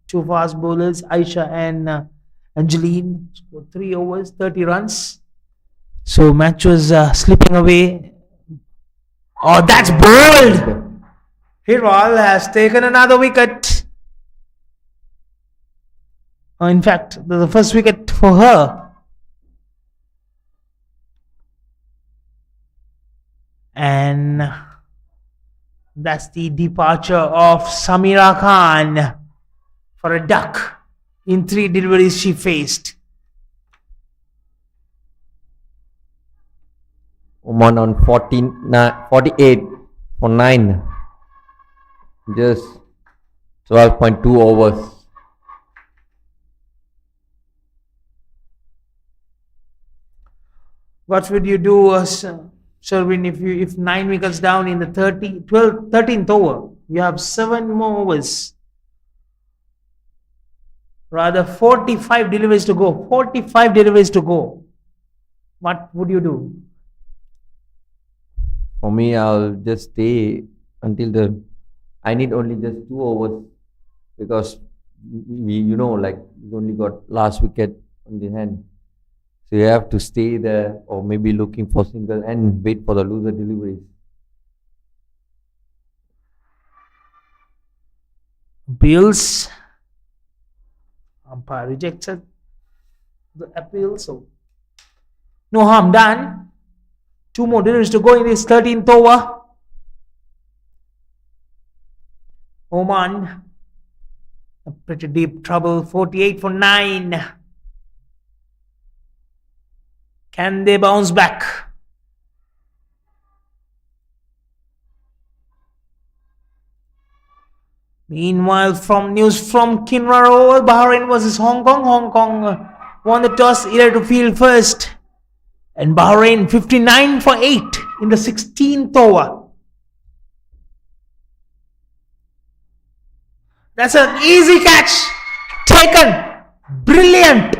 two fast bowlers, Aisha and Angeline. Scored 3 overs, 30 runs. So match was slipping away. Oh, that's bold! Hiral has taken another wicket. In fact, the first wicket for her. And that's the departure of Samira Khan for a duck in 3 deliveries she faced. Oman on 48 for 9. Just 12.2 overs. What would you do, Sherwin, if 9 wickets down in the 13th over? You have 7 more overs. Rather 45 deliveries to go. 45 deliveries to go. What would you do? For me, I'll just stay until I need only just 2 overs, because we only got last wicket on the hand. So you have to stay there, or maybe looking for single and wait for the loser deliveries. Appeals. Umpire rejected the appeal, so no harm done. 2 more deliveries to go in this 13th over. Oman, a pretty deep trouble, 48 for 9. Can they bounce back? Meanwhile, from news from Kinra Oval, Bahrain versus Hong Kong. Hong Kong won the toss, either to field first. And Bahrain 59 for 8 in the 16th over. That's an easy catch. Taken. Brilliant.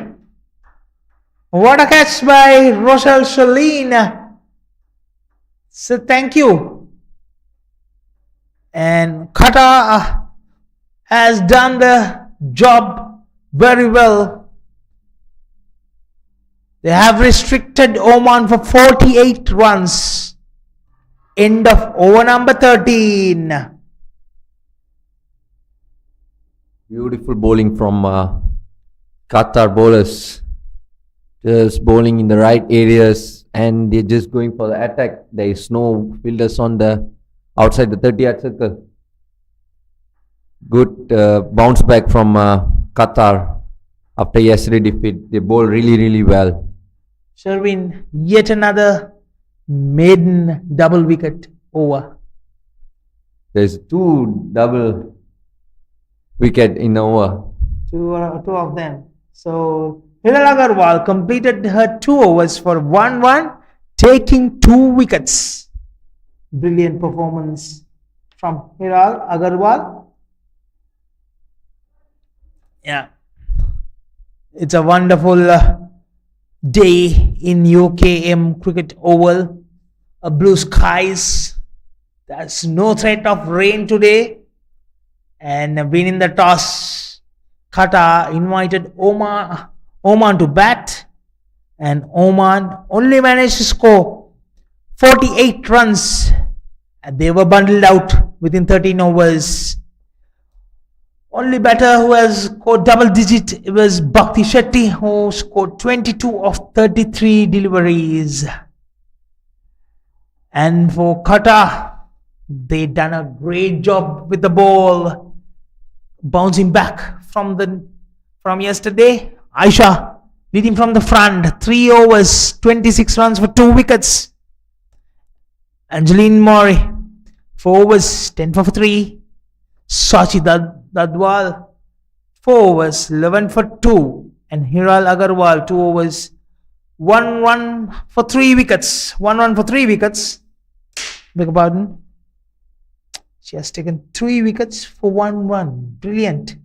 What a catch by Rochelle Shalene. So thank you. And Qatar has done the job very well. They have restricted Oman for 48 runs. End of over number 13. Beautiful bowling from Qatar bowlers. Just bowling in the right areas, and they're just going for the attack. There is no fielders on the outside the 30-yard circle. Good bounce back from Qatar after yesterday defeat. They bowl really well. Sherwin, yet another maiden double wicket over. There's 2 double wicket in over. Two of them. So Hiral Agarwal completed her 2 overs for 1 run, taking 2 wickets. Brilliant performance from Hiral Agarwal. Yeah, it's a wonderful day in UKM Cricket Oval. Blue skies. There's no threat of rain today. And winning the toss, Qatar invited Oman to bat, and Oman only managed to score 48 runs, and they were bundled out within 13 overs. Only batter who has scored double digit was Bhakti Shetty, who scored 22 of 33 deliveries. And for Qatar, they done a great job with the ball, bouncing back from yesterday. Aisha leading from the front, 3 overs, 26 runs for 2 wickets. Angeline Murray, 4 overs, 10 for 3. Sachi Dadwal, 4 overs, 11 for 2. And Hiral Agarwal, 2 overs, 1 run for 3 wickets. 1 run for 3 wickets. Beg your pardon. She has taken 3 wickets for 1 run. Brilliant.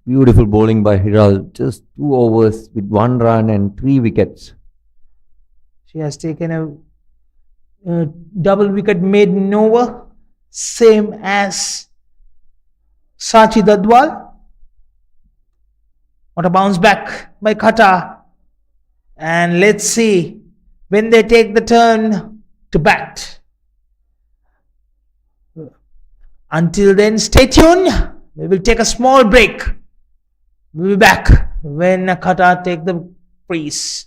Beautiful bowling by Hiral. Just 2 overs with 1 run and 3 wickets. She has taken a double wicket maiden over, same as Sachi Dadwal. What a bounce back by Qatar. And let's see when they take the turn to bat. Until then, stay tuned. We will take a small break. We'll be back when Qatar take the crease.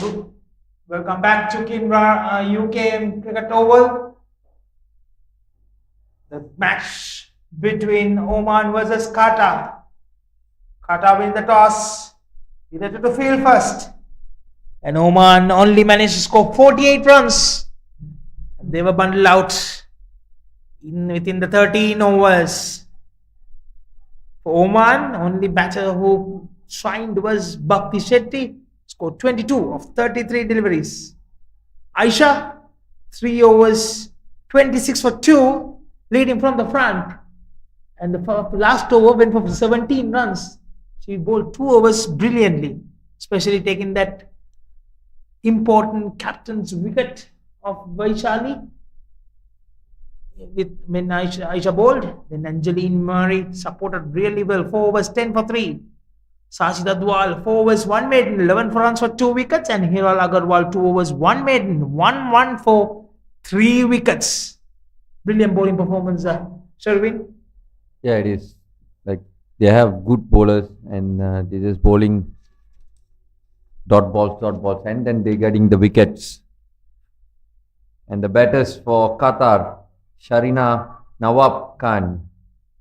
Look, welcome back to Kinra UKM Cricket Oval. The match between Oman versus Qatar. Qatar win the toss. Decided to field first. And Oman only managed to score 48 runs. They were bundled out within the 13 overs. For Oman, only batter who shined was Bhakti Shetty, scored 22 of 33 deliveries. Aisha, 3 overs, 26 for 2, leading from the front. And the last over went for 17 runs. She bowled 2 overs brilliantly, especially taking that important captain's wicket of Vaishali. When Aisha bowled, then Angeline Murray supported really well. 4 overs, 10 for 3. Sashi Dadwal, 4 overs, 1 maiden, 11 for runs for 2 wickets. And Hiral Agarwal, 2 overs, 1 maiden, 1 for 3 wickets. Brilliant bowling performance, Sherwin. Yeah, it is. Like, they have good bowlers and they're just bowling dot balls, and then they're getting the wickets. And the batters for Qatar, Sharina Nawab Khan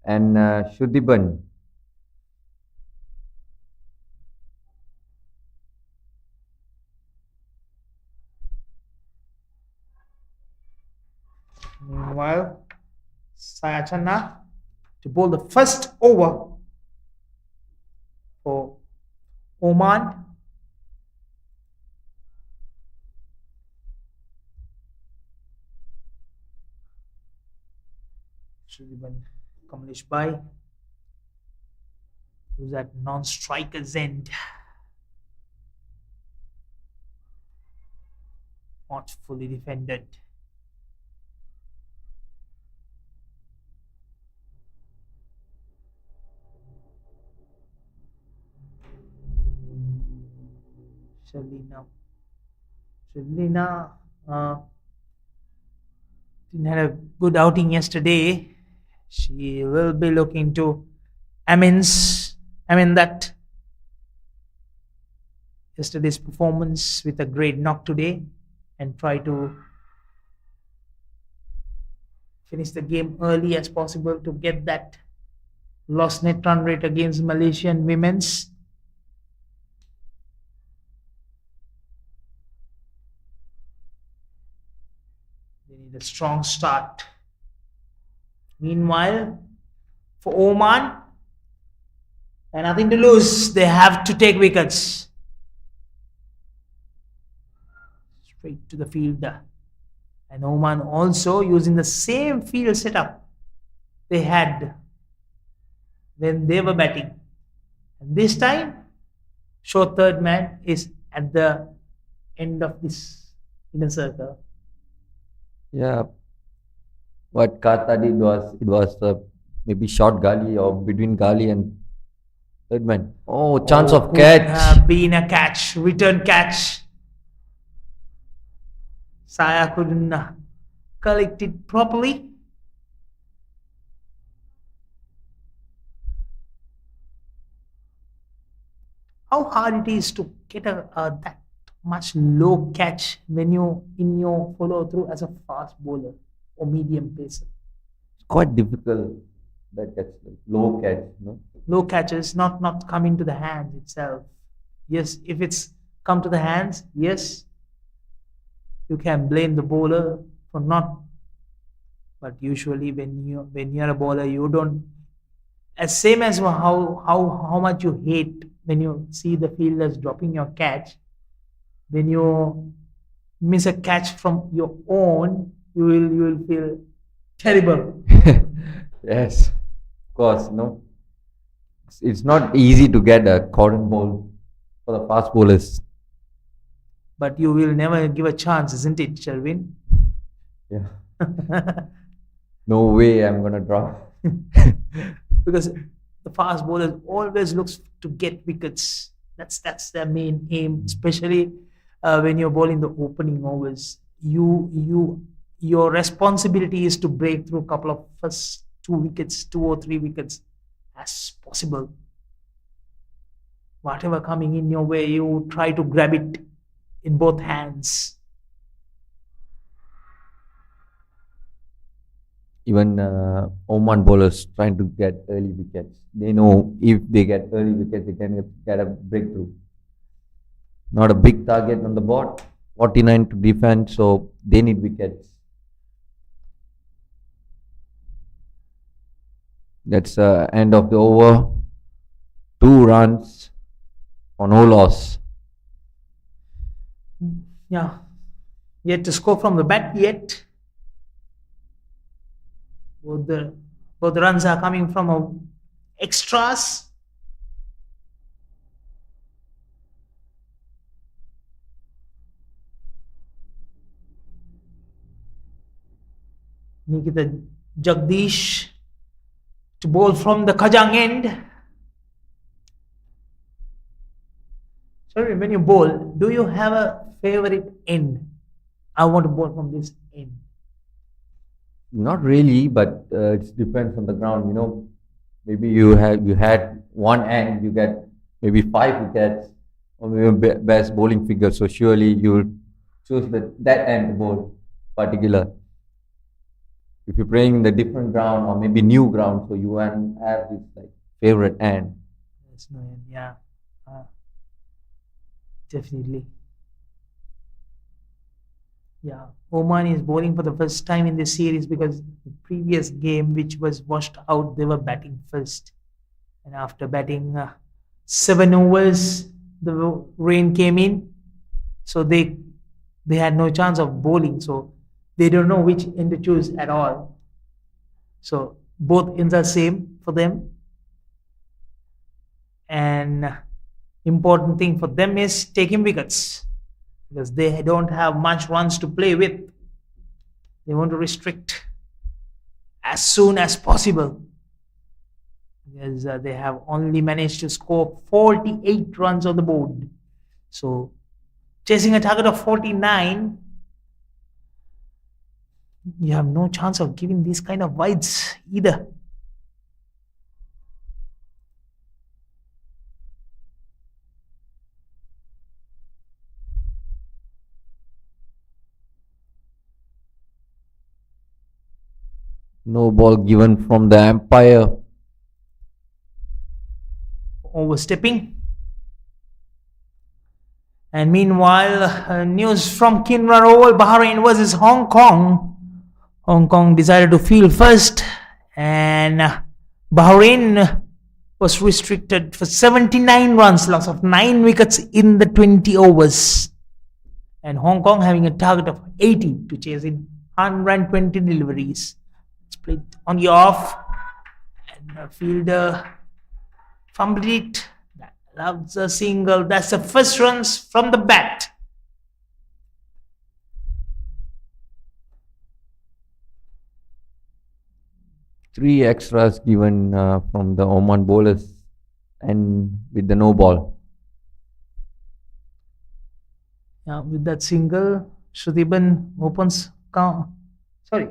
and Shudhiban. Meanwhile, Sayachana to bowl the first over for Oman. Shrivan Kamlesh Bhai, who's at non-striker's end. Not fully defended. Shalina didn't have a good outing yesterday. She will be looking to amend that yesterday's performance with a great knock today and try to finish the game early as possible to get that lost net run rate against Malaysian women's. They need a strong start. Meanwhile, for Oman, and nothing to lose, they have to take wickets. Straight to the field. And Oman also using the same field setup they had when they were batting. And this time, short third man is at the end of this inner circle. Yeah. What Qatar did was maybe short gully or between gully and third man. Oh, chance of catch. Have been a catch, return catch. Saya couldn't collect it properly. How hard it is to get that much low catch when you in your follow through as a fast bowler or medium pacer. It's quite difficult that catch, low catch, no? Low catches not coming to the hands itself. Yes, if it's come to the hands, yes, you can blame the bowler for not. But usually when you're a bowler, you don't, as same as how much you hate when you see the fielders dropping your catch. When you miss a catch from your own, you will feel terrible. Yes, of course, no. It's not easy to get a cotton ball for the fast bowlers. But you will never give a chance, isn't it, Sherwin? Yeah. No way I'm gonna drop. Because the fast bowlers always looks to get wickets. That's their main aim, especially when you're bowling the opening overs. Your responsibility is to break through a couple of first 2 or 3 wickets as possible. Whatever coming in your way, you try to grab it in both hands. Even Oman bowlers trying to get early wickets. They know if they get early wickets, they can get a breakthrough. Not a big target on the board, 49 to defend, so they need wickets. That's end of the over. 2 runs for no loss. Yeah, yet to score from the bat yet. Both the runs are coming from extras. Nikita Jagdish to bowl from the Kajang end. Sorry, when you bowl, do you have a favorite end? I want to bowl from this end. Not really, but it depends on the ground. Maybe you had one end, you get maybe 5 wickets, or maybe best bowling figure. So surely you'll choose that end to bowl particular. If you're playing in the different ground or maybe new ground, so you want have this like favorite end. That's no end, yeah, definitely. Yeah, Oman is bowling for the first time in this series because the previous game, which was washed out, they were batting first. And after batting 7 overs, the rain came in. So they had no chance of bowling. So they don't know which end to choose at all. So both ends are same for them. And important thing for them is taking wickets, because they don't have much runs to play with. They want to restrict as soon as possible, because they have only managed to score 48 runs on the board. So chasing a target of 49, you have no chance of giving these kind of wides either. No ball given from the umpire. Overstepping. And meanwhile, news from Kinra Oval, Bahrain versus Hong Kong. Hong Kong decided to field first, and Bahrain was restricted for 79 runs, loss of 9 wickets in the 20 overs. And Hong Kong having a target of 80 to chase in 120 deliveries. It's played on the off, and the fielder fumbled it. That loves a single. That's the first runs from the bat. Three extras given from the Oman bowlers, and with the no ball. Yeah, with that single, Shrudiban opens count. Sorry.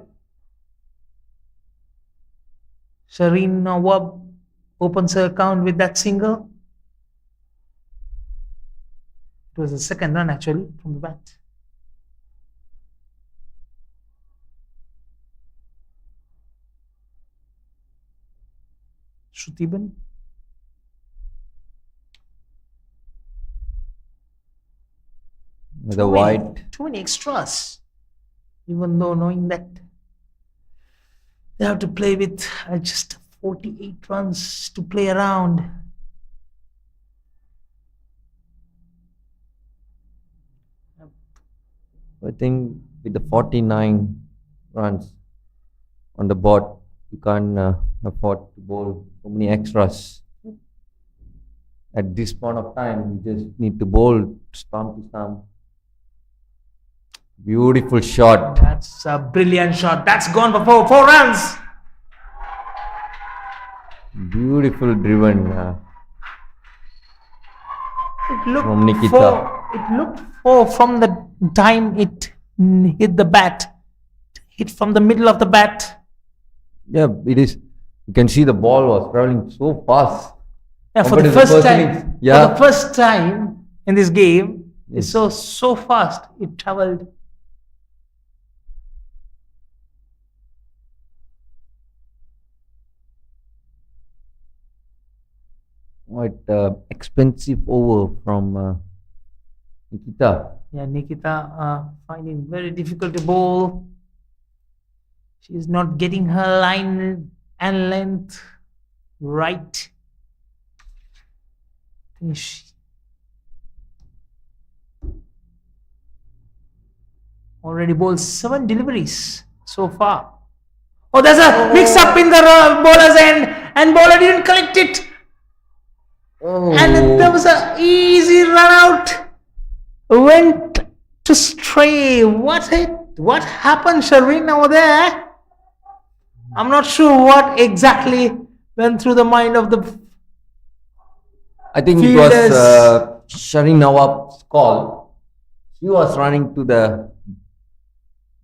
Shireen Nawab opens her account with that single. It was the second run actually from the bat. Shrudiban. The wide. Too many extras. Even though knowing that they have to play with just 48 runs to play around. I think with the 49 runs on the board, you can't afford to bowl so many extras. At this point of time, you just need to bowl stump to stump. Beautiful shot. That's a brilliant shot. That's gone for four runs. Beautiful driven It looked from Nikita. It looked from the time it hit the bat. Hit from the middle of the bat. Yeah, it is. You can see the ball was traveling so fast. Yeah, for the first time in this game, It's Yes. so fast. It traveled. Quite expensive over from Nikita. Yeah, Nikita finding very difficult to bowl. She's not getting her line and length right. She already bowled 7 deliveries so far. Oh, there's a mix up in the bowler's end, and bowler didn't collect it. And there was an easy run out. Went to stray. What happened, Sharvin, over there? I'm not sure what exactly went through the mind of the I think it was Sharin Nawab's call. He was running to the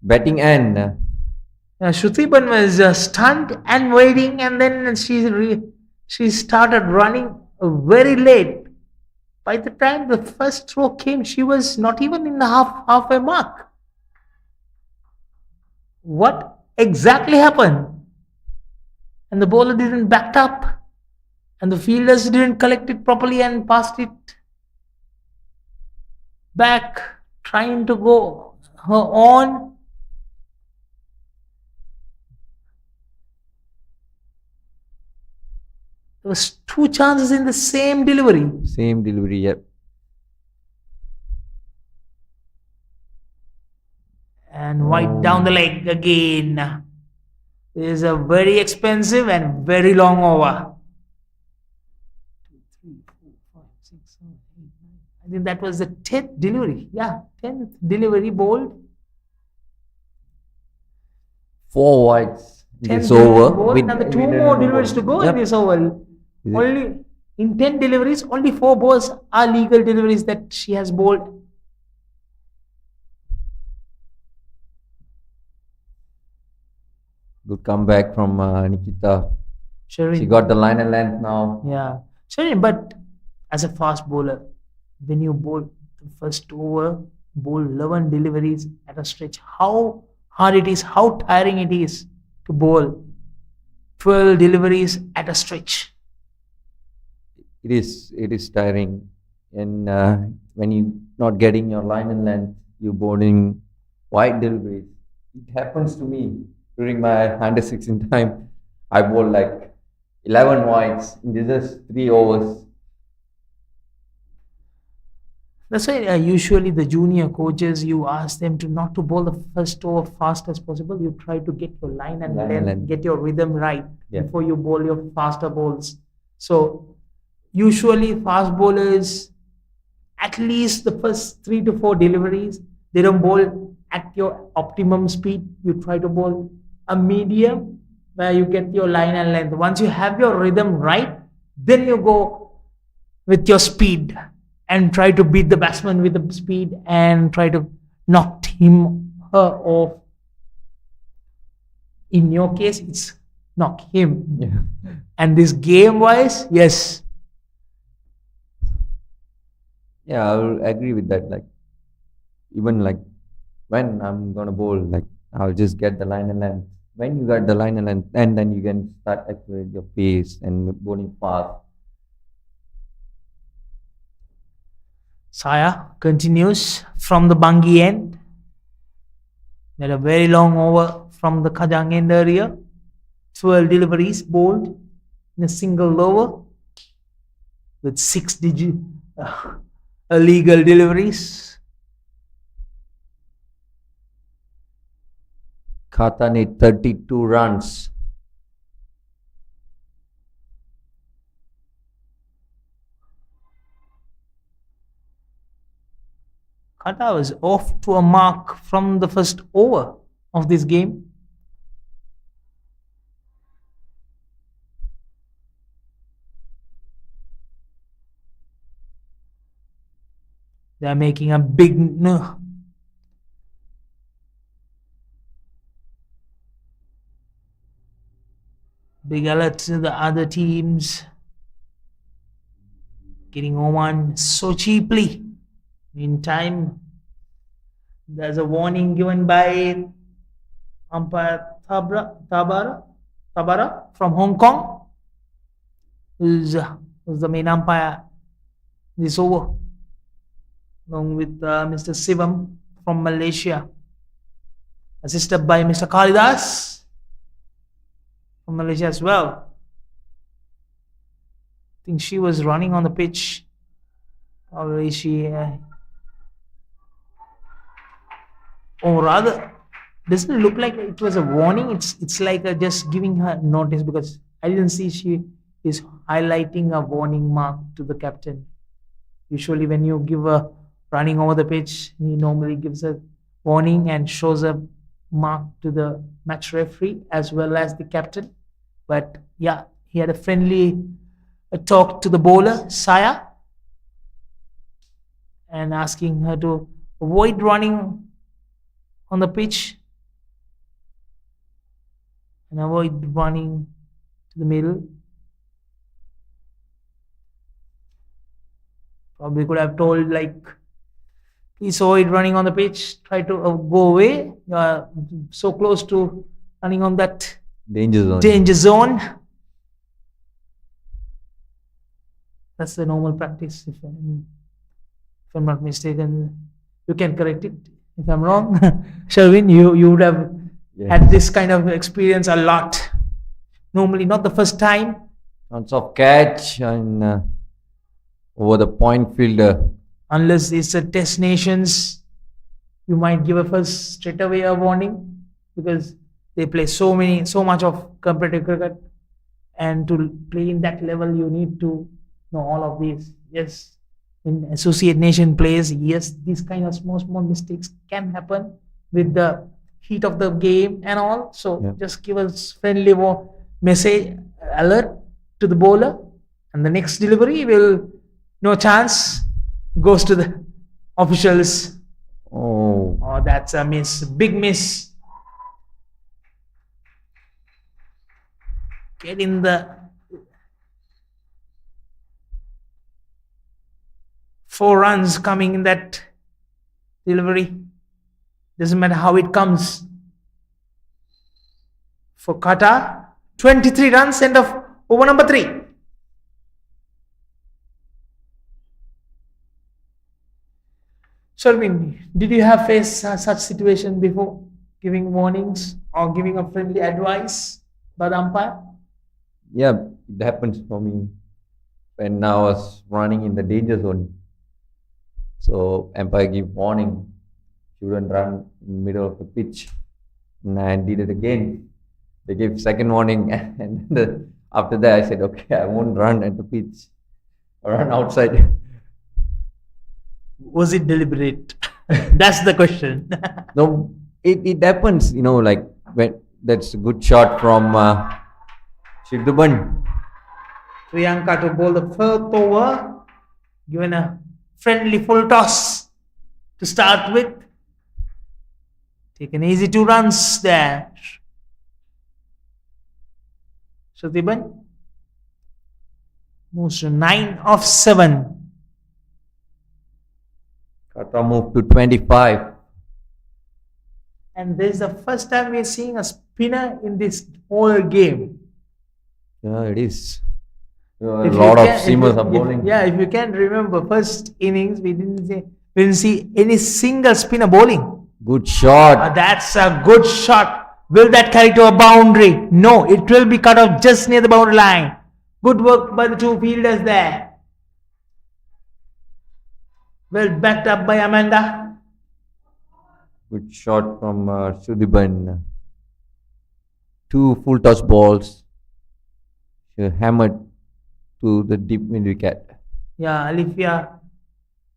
batting end. Shruti was stunned and waiting, and then she started running very late. By the time the first throw came, she was not even in the halfway mark. What exactly happened? And the bowler didn't back up, and the fielders didn't collect it properly and passed it back, trying to go her on. There was 2 chances in the same delivery. Same delivery, yeah. And wide down the leg again. It is a very expensive and very long over. 2, 3, 4, 5, 6, 7, 8, 9. I think that was the 10th delivery. Yeah, 10th delivery bowled. 4 wides in 10 this deliveries over. bowled, and the 2 more deliveries to go in this over. Is it? Only in 10 deliveries, only 4 balls are legal deliveries that she has bowled. Good comeback from Nikita. Shareen. She got the line and length now. Yeah, Shareen, but as a fast bowler, when you bowl the first over, bowl 11 deliveries at a stretch, how hard it is, how tiring it is to bowl 12 deliveries at a stretch. It is tiring, and when you not getting your line and length, you bowling wide deliveries. It happens to me during my under 16 time. I bowl like 11 wides in just 3 overs. That's why usually the junior coaches, you ask them to not to bowl the first over fast as possible. You try to get your line and length, get your rhythm right before you bowl your faster bowls. So usually fast bowlers, at least the first 3 to 4 deliveries, they don't bowl at your optimum speed. You try to bowl a medium where you get your line and length. Once you have your rhythm right, then you go with your speed and try to beat the batsman with the speed and try to knock her off. In your case, it's knock him. Yeah. And this game wise, yes. Yeah, I will agree with that. Like, even like when I'm gonna bowl, like I'll just get the line and length. When you got the line and length, and then you can start accelerate your pace and bowling fast. Saya continues from the Bangi end. Made a very long over from the Kajang end area. 12 deliveries bowled in a single over with 6 illegal deliveries. Qatar need 32 runs. Qatar was off to a mark from the first over of this game. They are making a big alert to the other teams. Getting Oman so cheaply. Meantime, there's a warning given by umpire Tabara from Hong Kong, who's the main umpire this over, along with Mr. Sivam from Malaysia, assisted by Mr. Kalidas from Malaysia as well. I think she was running on the pitch. Or is she? Or rather, doesn't it look like it was a warning? It's like just giving her notice, because I didn't see she is highlighting a warning mark to the captain. Usually when you give a running over the pitch, he normally gives a warning and shows a mark to the match referee as well as the captain. But yeah, he had a friendly talk to the bowler, Saya, and asking her to avoid running on the pitch and avoid running to the middle. Probably could have told, like, please avoid running on the pitch, try to go away. You are so close to running on that danger zone. That's the normal practice, if I'm not mistaken. You can correct it if I'm wrong. Sherwin, you would have had this kind of experience a lot. Normally, not the first time. Chance of catch and over the point fielder. Unless it's a test nations, you might give a first straight away a warning, because they play so much of competitive cricket, and to play in that level you need to know all of these. Yes, in associate nation players, yes, these kind of small mistakes can happen with the heat of the game and all. So just give us friendly message alert to the bowler, and the next delivery will, no chance, goes to the officials. Oh, That's a miss, big miss. Get in the 4 runs coming in that delivery. Doesn't matter how it comes. For Qatar, 23 runs, end of over number 3. Sharmin, did you have faced such situation before, giving warnings or giving a friendly advice by the umpire? yeah, it happens for me when I was running in the danger zone. So umpire give warning, shouldn't run in the middle of the pitch, and I did it again. They gave second warning, and after that I said, okay, I won't run at the pitch. I run outside. Was it deliberate? That's the question. No, it happens, like when that's a good shot from Shidduban. Priyanka to bowl the 4th over, given a friendly full toss to start with. Take an easy 2 runs there. Shriban moves to 9 of 7. Qatar moved to 25. And this is the first time we're seeing a spinner in this whole game. Yeah, it is. A lot of seamers are bowling. If you can remember, first innings we didn't see any single spinner bowling. Good shot. That's a good shot. Will that carry to a boundary? No, it will be cut off just near the boundary line. Good work by the 2 fielders there. Well backed up by Amanda. Good shot from Shriban. 2 full toss balls. She hammered to the deep mid wicket. Yeah, Alifia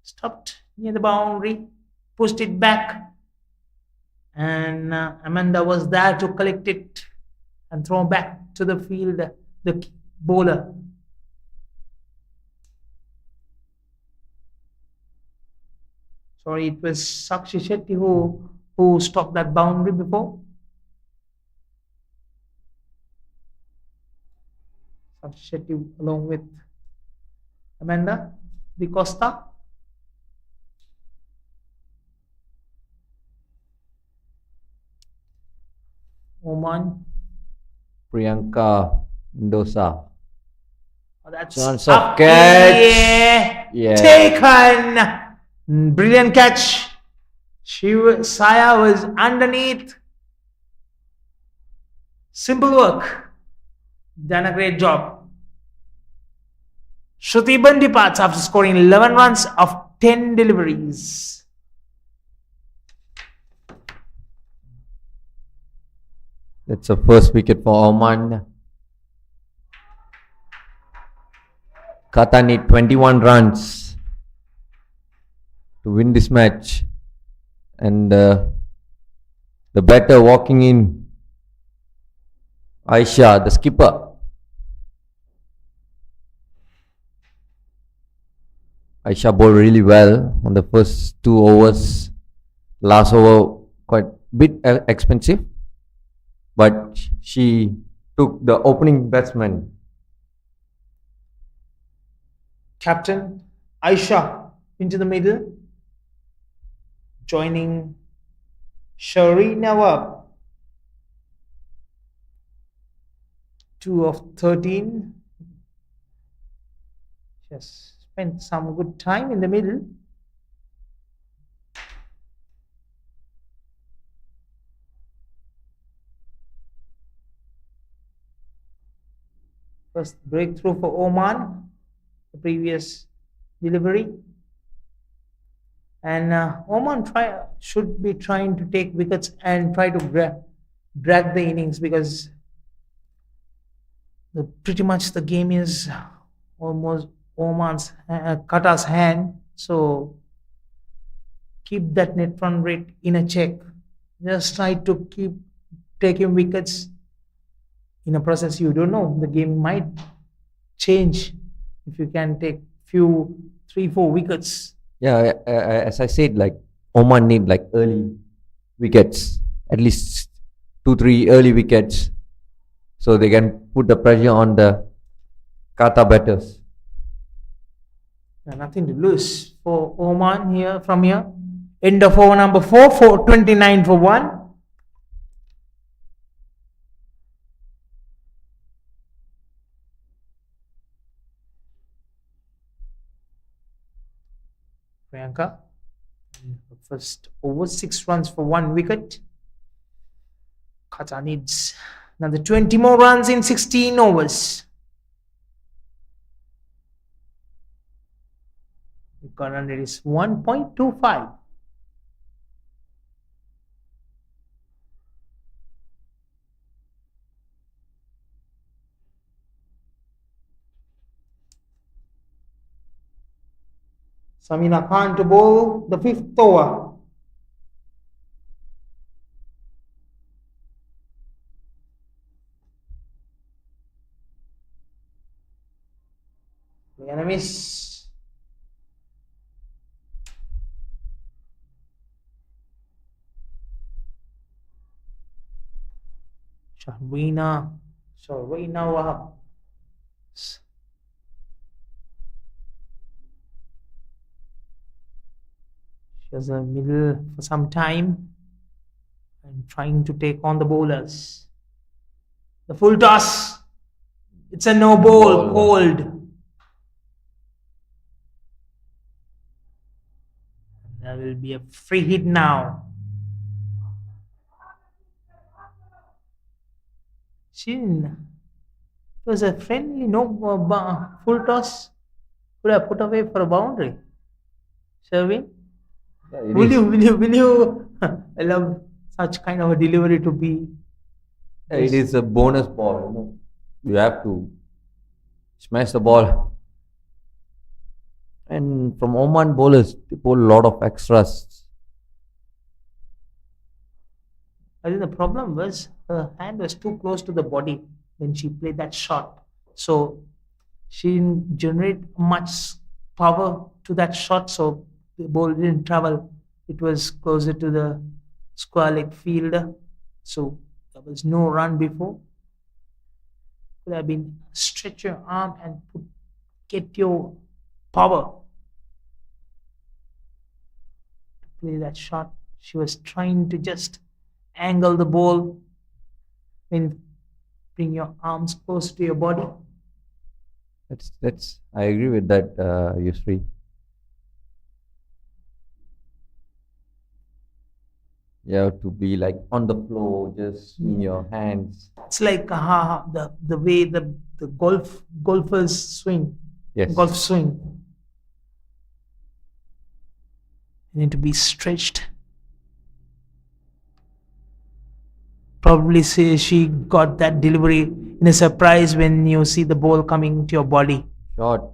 stopped near the boundary, pushed it back, and Amanda was there to collect it and throw back to the field, the bowler. Sorry, it was Sakshi Shetty who stopped that boundary before. Sakshi Shetty along with Amanda Di Costa. Oman. Priyanka Mendoza. Oh, that's Chance up of catch. in the air. Yeah. Taken. Brilliant catch. Saya was underneath. Simple work. Done a great job. Shruti Band departs after scoring 11 runs of 10 deliveries. That's the first wicket for Oman. Qatar need 21 runs to win this match. And the batter walking in, Aisha, the skipper. Aisha bowled really well on the first 2 overs. Last over quite bit expensive, but she took the opening batsman. Captain Aisha into the middle, joining Shareen Nawab. 2 of 13. She has spent some good time in the middle. First breakthrough for Oman, the previous delivery. And Oman should be trying to take wickets and try to drag the innings, because pretty much the game is almost Qatar's hand. So keep that net run rate in a check. Just try to keep taking wickets. In a process, you don't know, the game might change if you can take few 3-4 wickets. Yeah, as I said, like Oman need like early wickets, at least 2-3 early wickets, so they can put the pressure on the Qatar batters. Nothing to lose for Oman here from here. End of over number 4 for 29 for 1. Priyanka. First over 6 runs for 1 wicket. Qatar needs another 20 more runs in 16 overs. The current rate is 1.25. Samina Khan to bowl the 5th over. The enemies. Sharina Wahab. She has a middle for some time and trying to take on the bowlers. The full toss. It's a no ball, cold. And there will be a free hit now. It was a friendly full toss. Could have put away for a boundary. Sherwin? Yeah, Will you I love such kind of a delivery to be. It is a bonus ball. You have to smash the ball. And from Oman bowlers, they bowl a lot of extras. I think the problem was her hand was too close to the body when she played that shot. So she didn't generate much power to that shot, so the ball didn't travel. It was closer to the square leg fielder. So there was no run before. Could have been stretch your arm and get your power to play that shot. She was trying to just angle the ball When bring your arms close to your body. That's. I agree with that, Yusri. You have to be like on the floor, just swing your hands. It's like the way the golfers swing. Yes. Golf swing. You need to be stretched. Probably she got that delivery in a surprise when you see the ball coming to your body. Shot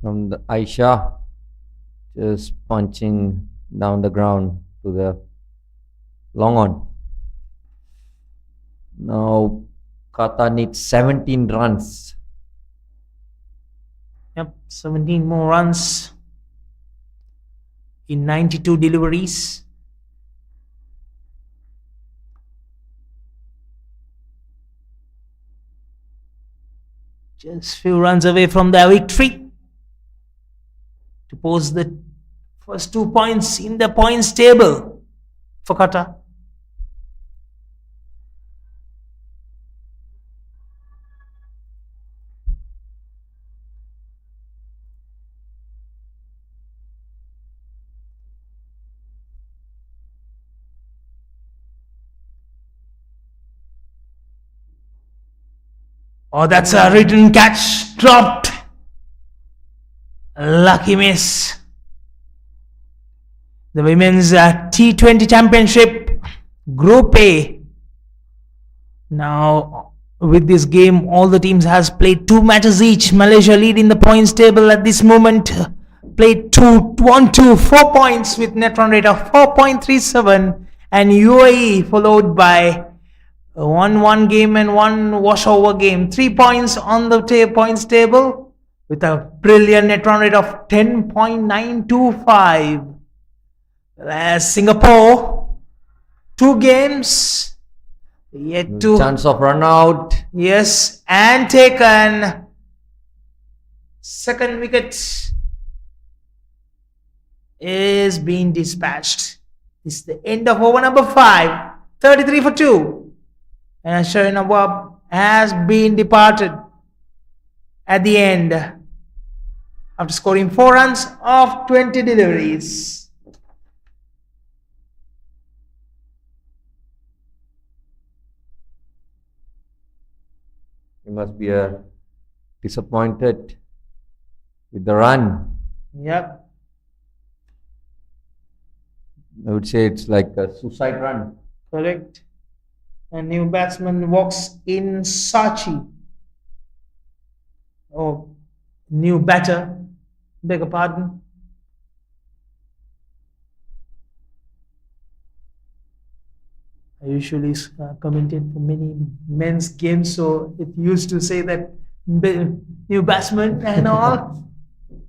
from the Aisha, just punching down the ground to the long on. Now Qatar needs 17 runs. Yep, 17 more runs in 92 deliveries. Just few runs away from their victory to post the first 2 points in the points table for Qatar. Oh, that's a return catch, dropped. Lucky miss. The women's T20 championship, Group A. Now, with this game, all the teams has played 2 matches each. Malaysia lead in the points table at this moment. Played 4 points with net run rate of 4.37, and UAE followed by 1 game and 1 washover game. 3 points on the points table with a brilliant net run rate of 10.925. Whereas Singapore, 2 games, yet to Chance of run out. yes, and taken. Second wicket is being dispatched. This is the end of over number 5. 33 for 2. And Shahin Nawab has been departed at the end after scoring 4 runs off 20 deliveries. You must be disappointed with the run. Yep. I would say it's like a suicide run. Correct. A new batsman walks in Sachi. Oh, new batter. Beg your pardon. I usually commented for many men's games, so it used to say that new batsman and all.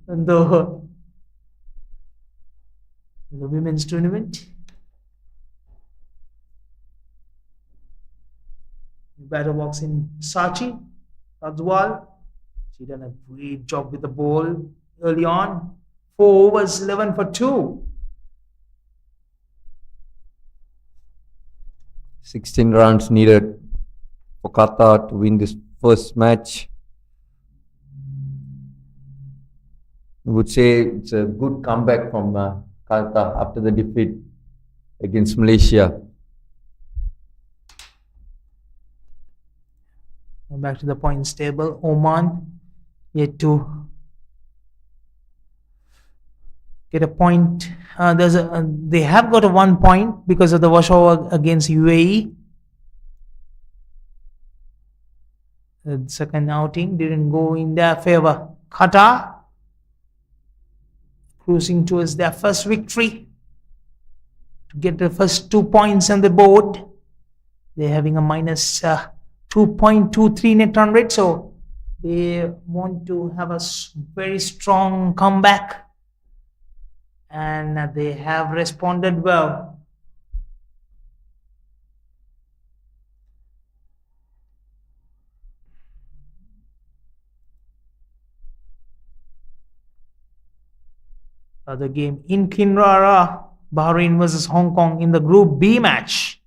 And the women's tournament. Batter walks in Sachi Tadzwal. She done a great job with the ball early on. 4 overs, 11 for 2. 16 runs needed for Qatar to win this first match. I would say it's a good comeback from Qatar after the defeat against Malaysia. Back to the points table. Oman yet to get a point. They have got a 1 point because of the washover against UAE. The second outing didn't go in their favor. Qatar cruising towards their first victory to get the first 2 points on the board. They're having a minus 2.23 net run rate, so they want to have a very strong comeback, and they have responded well. Other game in Kinrara, Bahrain versus Hong Kong in the Group B match.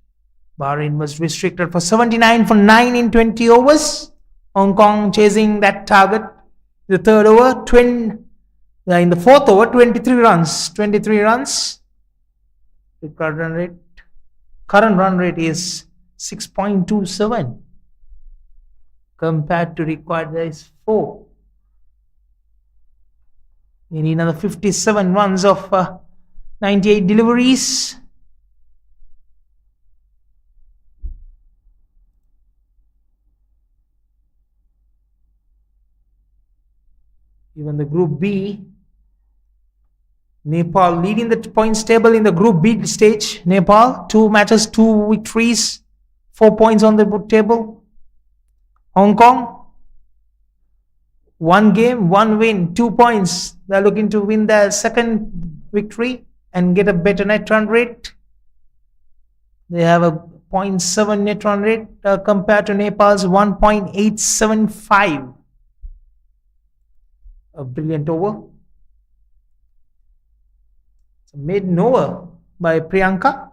Bahrain was restricted for 79 for 9 in 20 overs. Hong Kong chasing that target. The third over, in the fourth over, 23 runs. 23 runs. The current run rate is 6.27 compared to required there is 4. We need another 57 runs of 98 deliveries. Even the Group B, Nepal leading the points table in the Group B stage. Nepal, 2 matches, 2 victories, 4 points on the table. Hong Kong, 1 game, 1 win, 2 points. They're looking to win their second victory and get a better net run rate. They have a 0.7 net run rate compared to Nepal's 1.875. A brilliant over. It's a maiden over by Priyanka.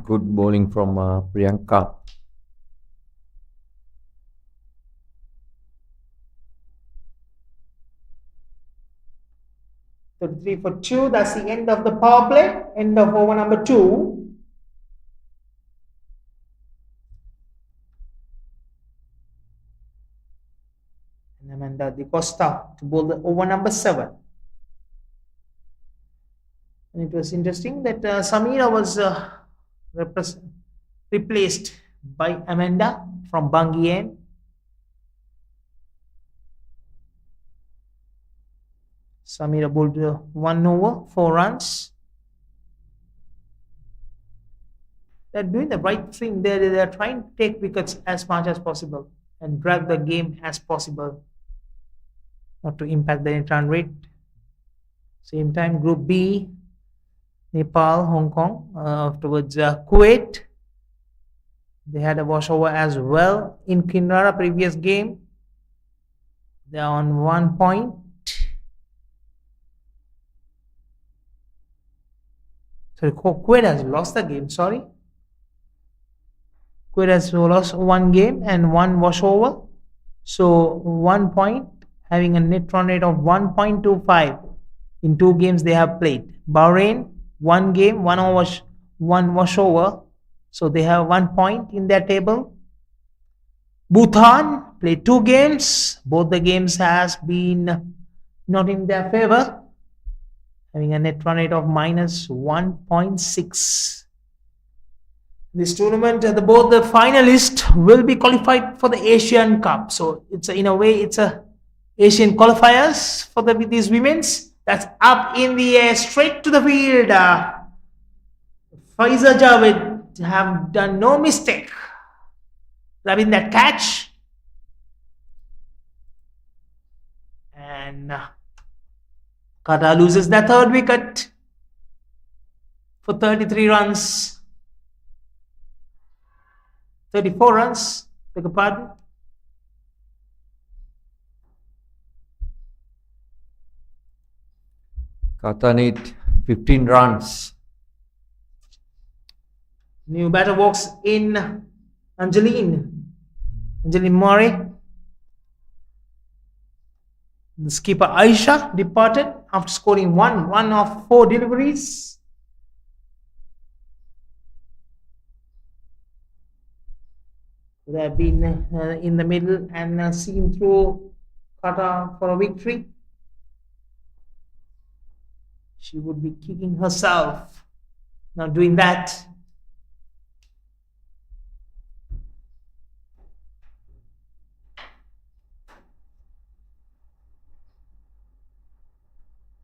Good bowling from Priyanka. So 3 for 2. That's the end of the power play. End of over number 2. Amanda Di Costa to bowl the over number 7. And it was interesting that Samira was replaced by Amanda from Bangien. Samira bowled 1 over, 4 runs. They're doing the right thing. They're trying to take wickets as much as possible and drag the game as possible, not to impact the net run rate. Same time, Group B, Nepal, Hong Kong, afterwards Kuwait. They had a washover as well in Kinrara previous game. They are on 1 point. Sorry, Kuwait has lost the game, sorry. Kuwait has lost 1 game and 1 washover. So 1 point, having a net run rate of 1.25 in 2 games they have played. Bahrain, 1 game, 1 washover. So they have 1 point in their table. Bhutan played 2 games. Both the games has been not in their favor, having a net run rate of minus 1.6. This tournament, both the finalists will be qualified for the Asian Cup. So it's in a way, it's a Asian qualifiers for these women's. That's up in the air, straight to the field. Faiza Javed have done no mistake grabbing that catch. And Qatar loses their 3rd wicket for 33 runs. 34 runs, beg your pardon. Qatar need 15 runs. New batter walks in, Angeline Murray. The skipper Aisha departed after scoring one of 4 deliveries. They have been in the middle and seen through Qatar for a victory. She would be kicking herself not doing that.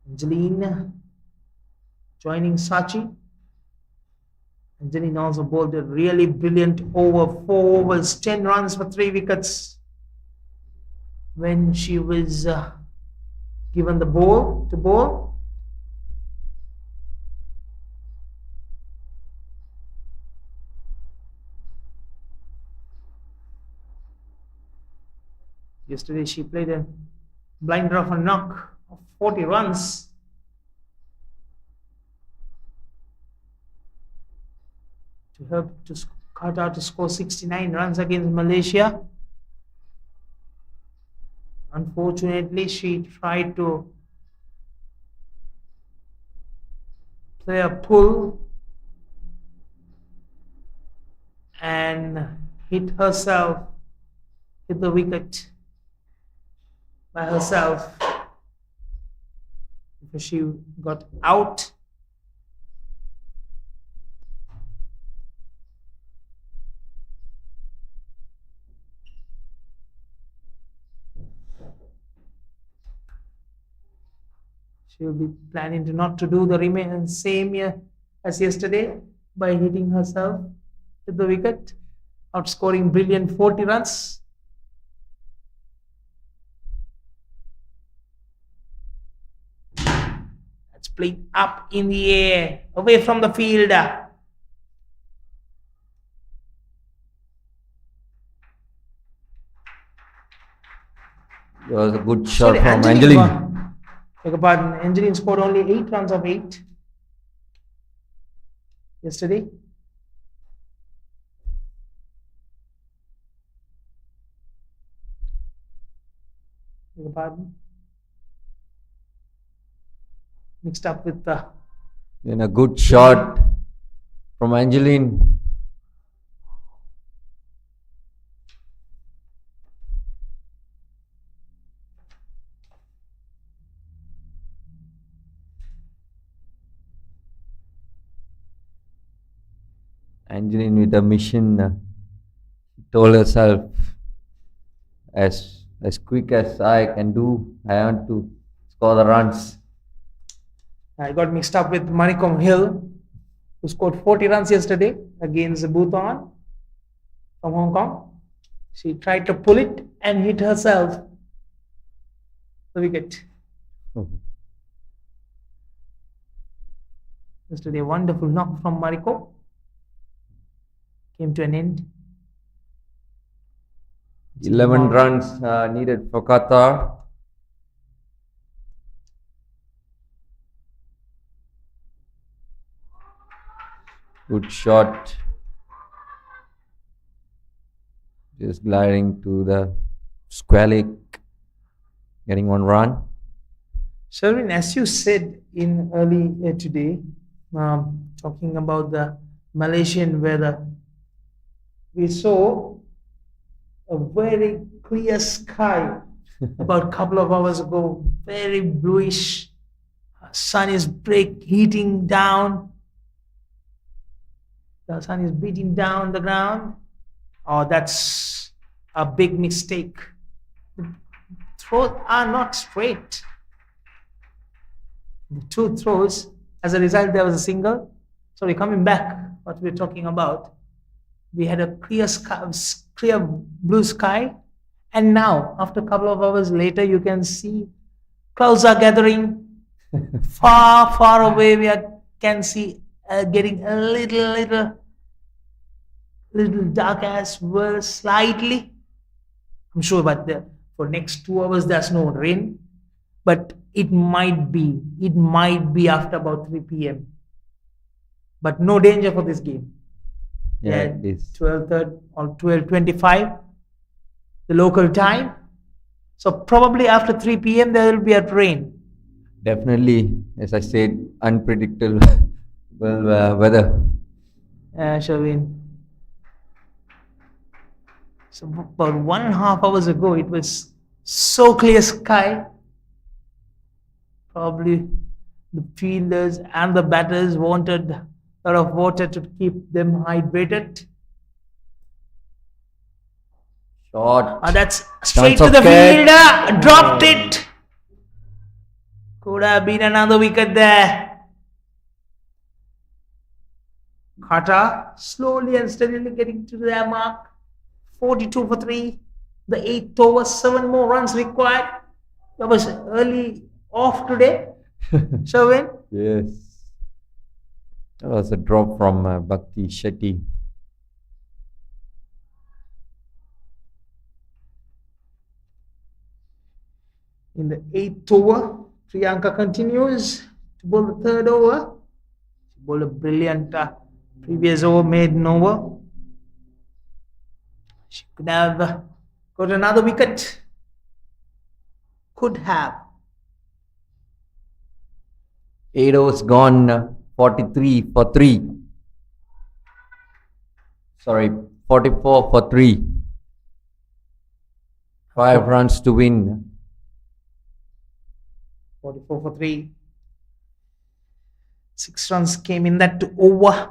Angeline joining Sachi. Angeline also bowled a really brilliant over, 4 overs, 10 runs for 3 wickets when she was given the ball to bowl. Yesterday she played a blinder of a knock of 40 runs. helped Qatar to score 69 runs against Malaysia. Unfortunately, she tried to play a pull and hit the wicket by herself because she got out. She will be planning to not to do the same as yesterday by hitting herself with the wicket, outscoring brilliant 40 runs. That's played up in the air, away from the fielder. It was a good shot from Angeline. Beg your pardon, Angeline scored only 8 runs of 8 yesterday. Beg your pardon. Mixed up with the. And a good shot from Angeline. Angeline with a mission, told herself, as quick as I can do, I want to score the runs. I got mixed up with Manikom Hill, who scored 40 runs yesterday against Bhutan from Hong Kong. She tried to pull it and hit herself the wicket. Yesterday, wonderful knock from Mariko came to an end. 11 runs needed for Qatar. Good shot. Just gliding to the square leg, getting 1 run. Sherwin, as you said in early today, talking about the Malaysian weather, we saw a very clear sky about a couple of hours ago, very bluish. Sun is heating down. The sun is beating down the ground. Oh, that's a big mistake. The throws are not straight. The 2 throws, as a result, there was a single. Sorry, coming back, what we're talking about. We had a clear sky, clear blue sky, and now, after a couple of hours later, you can see clouds are gathering. Far, far away, can see getting a little dark as well, slightly. I'm sure, but for next 2 hours there's no rain, but it might be after about 3 p.m. But no danger for this game. Yeah, it is 12:30 or 12:25, the local time. So probably after 3 p.m. there will be a rain. Definitely, as I said, unpredictable weather. Sherwin. So about 1.5 hours ago, it was so clear sky. Probably the fielders and the batters wanted a lot of water to keep them hydrated. Shot. That's straight Chance to the of catch. fielder. Dropped it. Could have been another wicket there. Qatar slowly and steadily getting to their mark. 42 for 3. The 8th over, 7 more runs required. That was early off today. Sherwin? Yes. That was a drop from Bhakti Shetty. In the 8th over, Priyanka continues to bowl the 3rd over. She bowled a brilliant Previous over, maiden over. She could have got another wicket. Could have. 8 overs gone, 43 for 3. Sorry, 44 for 3. 5 runs to win. 44 for 3. 6 runs came in that over.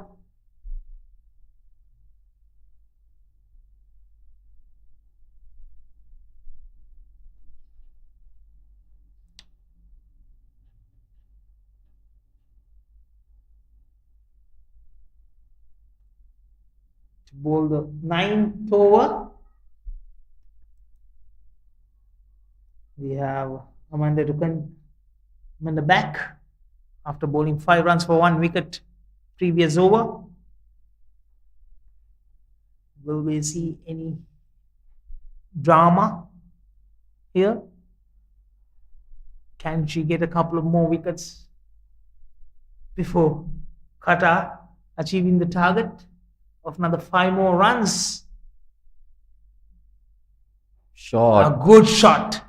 To bowl the 9th over, we have Amanda back after bowling 5 runs for 1 wicket previous over. Will we see any drama here? Can she get a couple of more wickets before Qatar achieving the target of another 5 more runs? Shot. A good shot.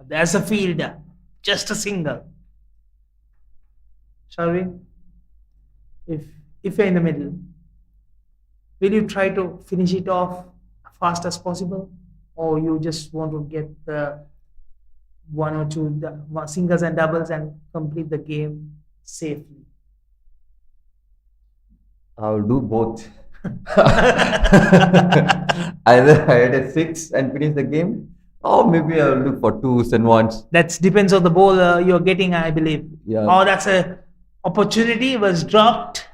There's a fielder. Just a single. Shall we? If you're in the middle, will you try to finish it off as fast as possible, or you just want to get the 1 or 2 singles and doubles and complete the game safely? I'll do both. Either I had a 6 and finish the game, or maybe I'll look for 2s and 1s. That depends on the ball you're getting, I believe. Yeah. Oh, that's a opportunity was dropped.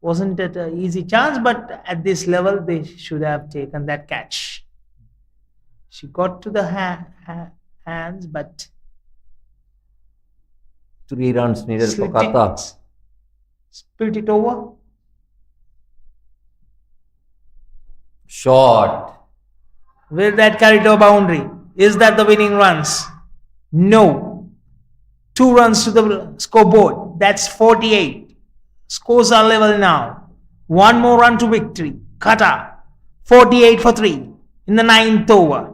Wasn't it an easy chance, but at this level they should have taken that catch. She got to the hands, but 3 runs needed for slit Qatar. it, split it over. Shot. Will that carry to a boundary? Is that the winning runs? No. 2 runs to the scoreboard. That's 48. Scores are level now. 1 more run to victory. Qatar 48 for 3 in the 9th over.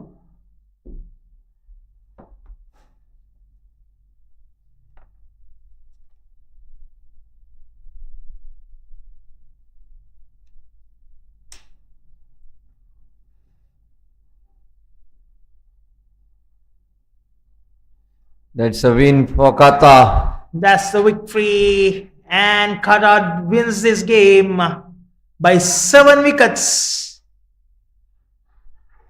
That's a win for Qatar. That's the victory, and Qatar wins this game by 7 wickets.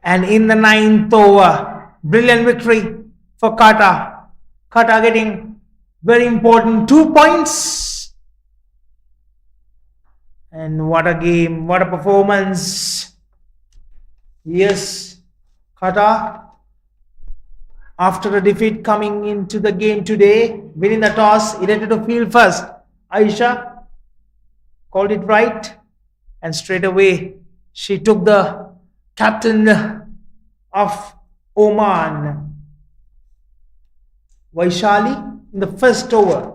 And in the 9th over, brilliant victory for Qatar. Qatar getting very important 2 points. And what a game, what a performance. Yes, Qatar, after a defeat coming into the game today, winning the toss, elected to field first. Aisha called it right, and straight away she took the captain of Oman, Vaishali, in the first over.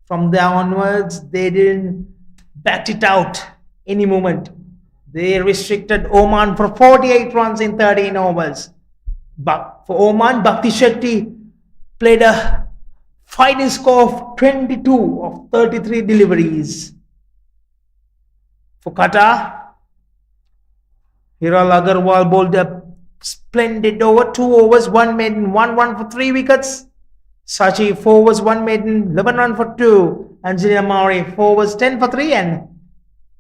From there onwards, they didn't bat it out any moment. They restricted Oman for 48 runs in 13 overs. But for Oman, Bhakti Shetty played a fighting score of 22 of 33 deliveries. For Qatar, Hiral Agarwal bowled a splendid over, 2 overs, 1 maiden, 1 run for 3 wickets. Sachi 4 overs, 1 maiden, 11 run for 2. Angelina Maori 4 overs, 10 for 3, and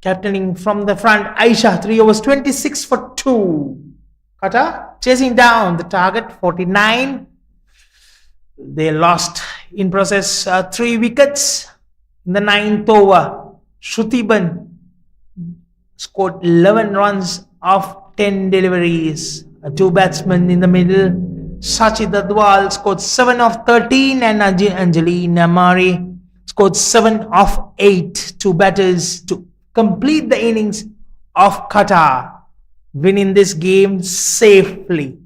captaining from the front, Aisha 3 overs, 26 for 2. Qatar chasing down the target, 49. They lost in process 3 wickets in the 9th over. Shrutiban scored 11 runs of 10 deliveries. 2 batsmen in the middle. Sachi Dadwal scored 7 of 13, and Angelina Mari scored 7 of 8. 2 batters to complete the innings of Qatar, winning this game safely.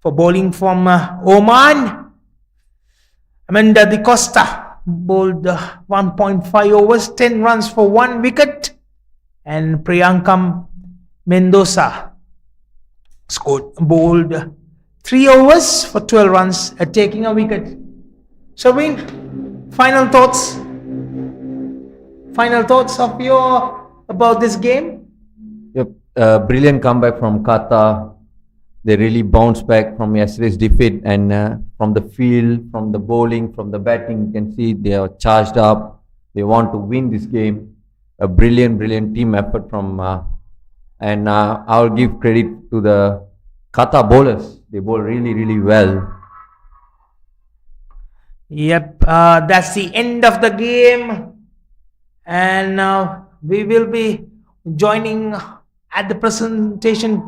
For bowling from Oman, Amanda Di Costa bowled 1.5 overs, 10 runs for 1 wicket. And Priyankam Mendoza bowled 3 overs for 12 runs, taking a wicket. Shaveen, final thoughts? Final thoughts of your about this game? Yep, brilliant comeback from Qatar. They really bounced back from yesterday's defeat, and from the field, from the bowling, from the batting, you can see they are charged up. They want to win this game. A brilliant team effort from, and I'll give credit to the Qatar bowlers. They bowl really well. Yep, that's the end of the game. And now we will be joining at the presentation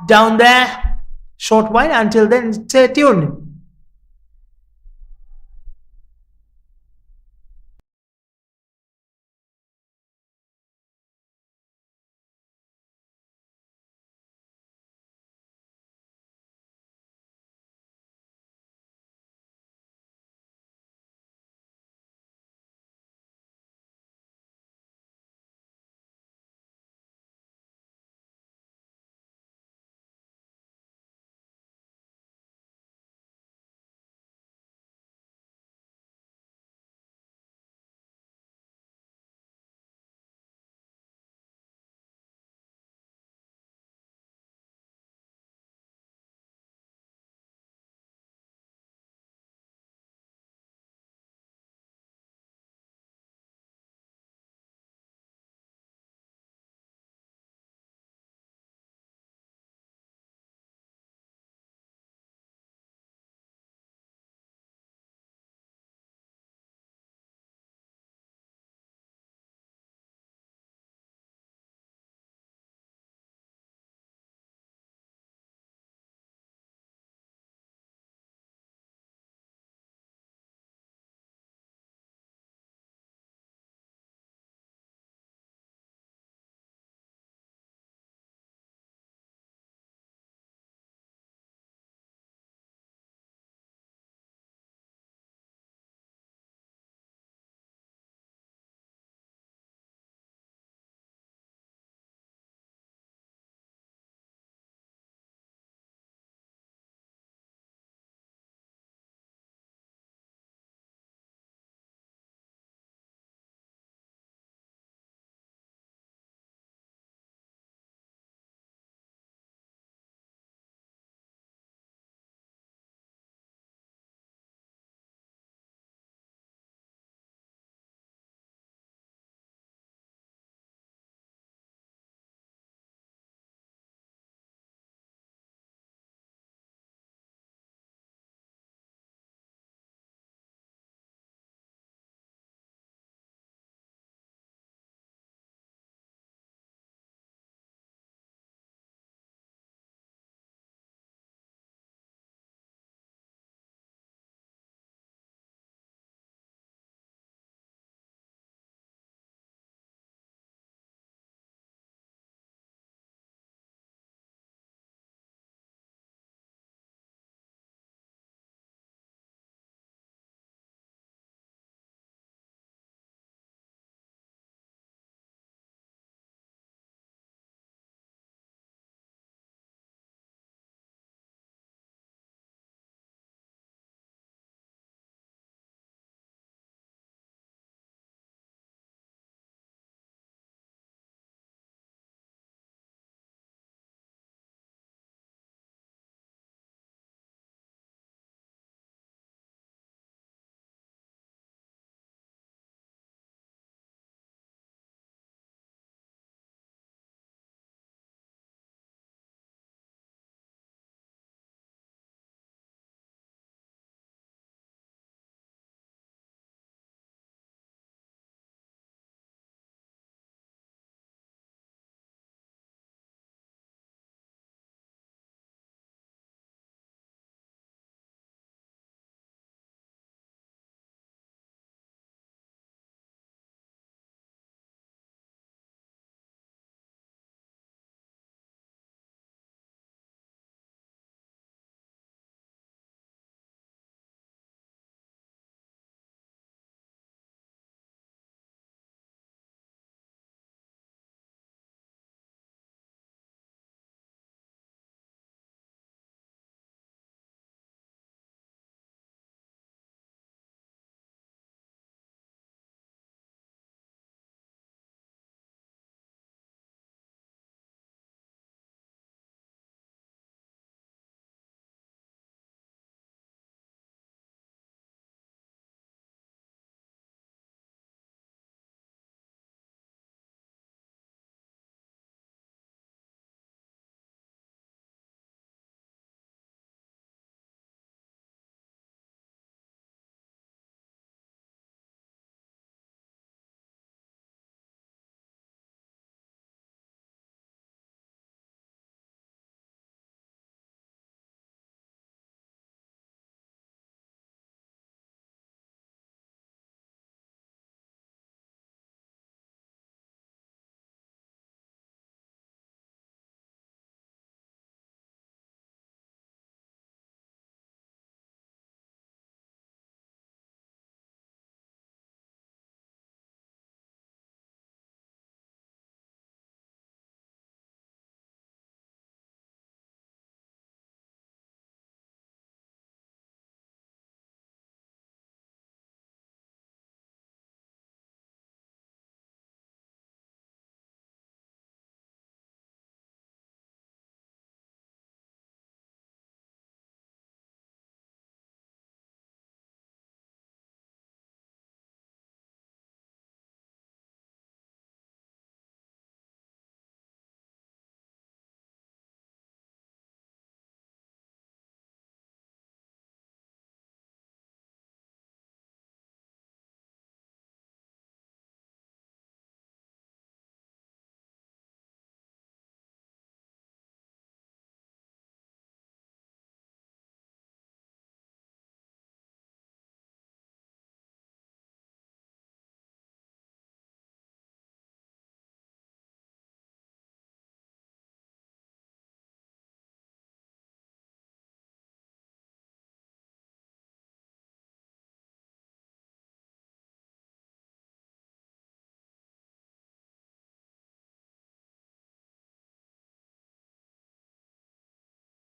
down there short while. Until then, stay tuned.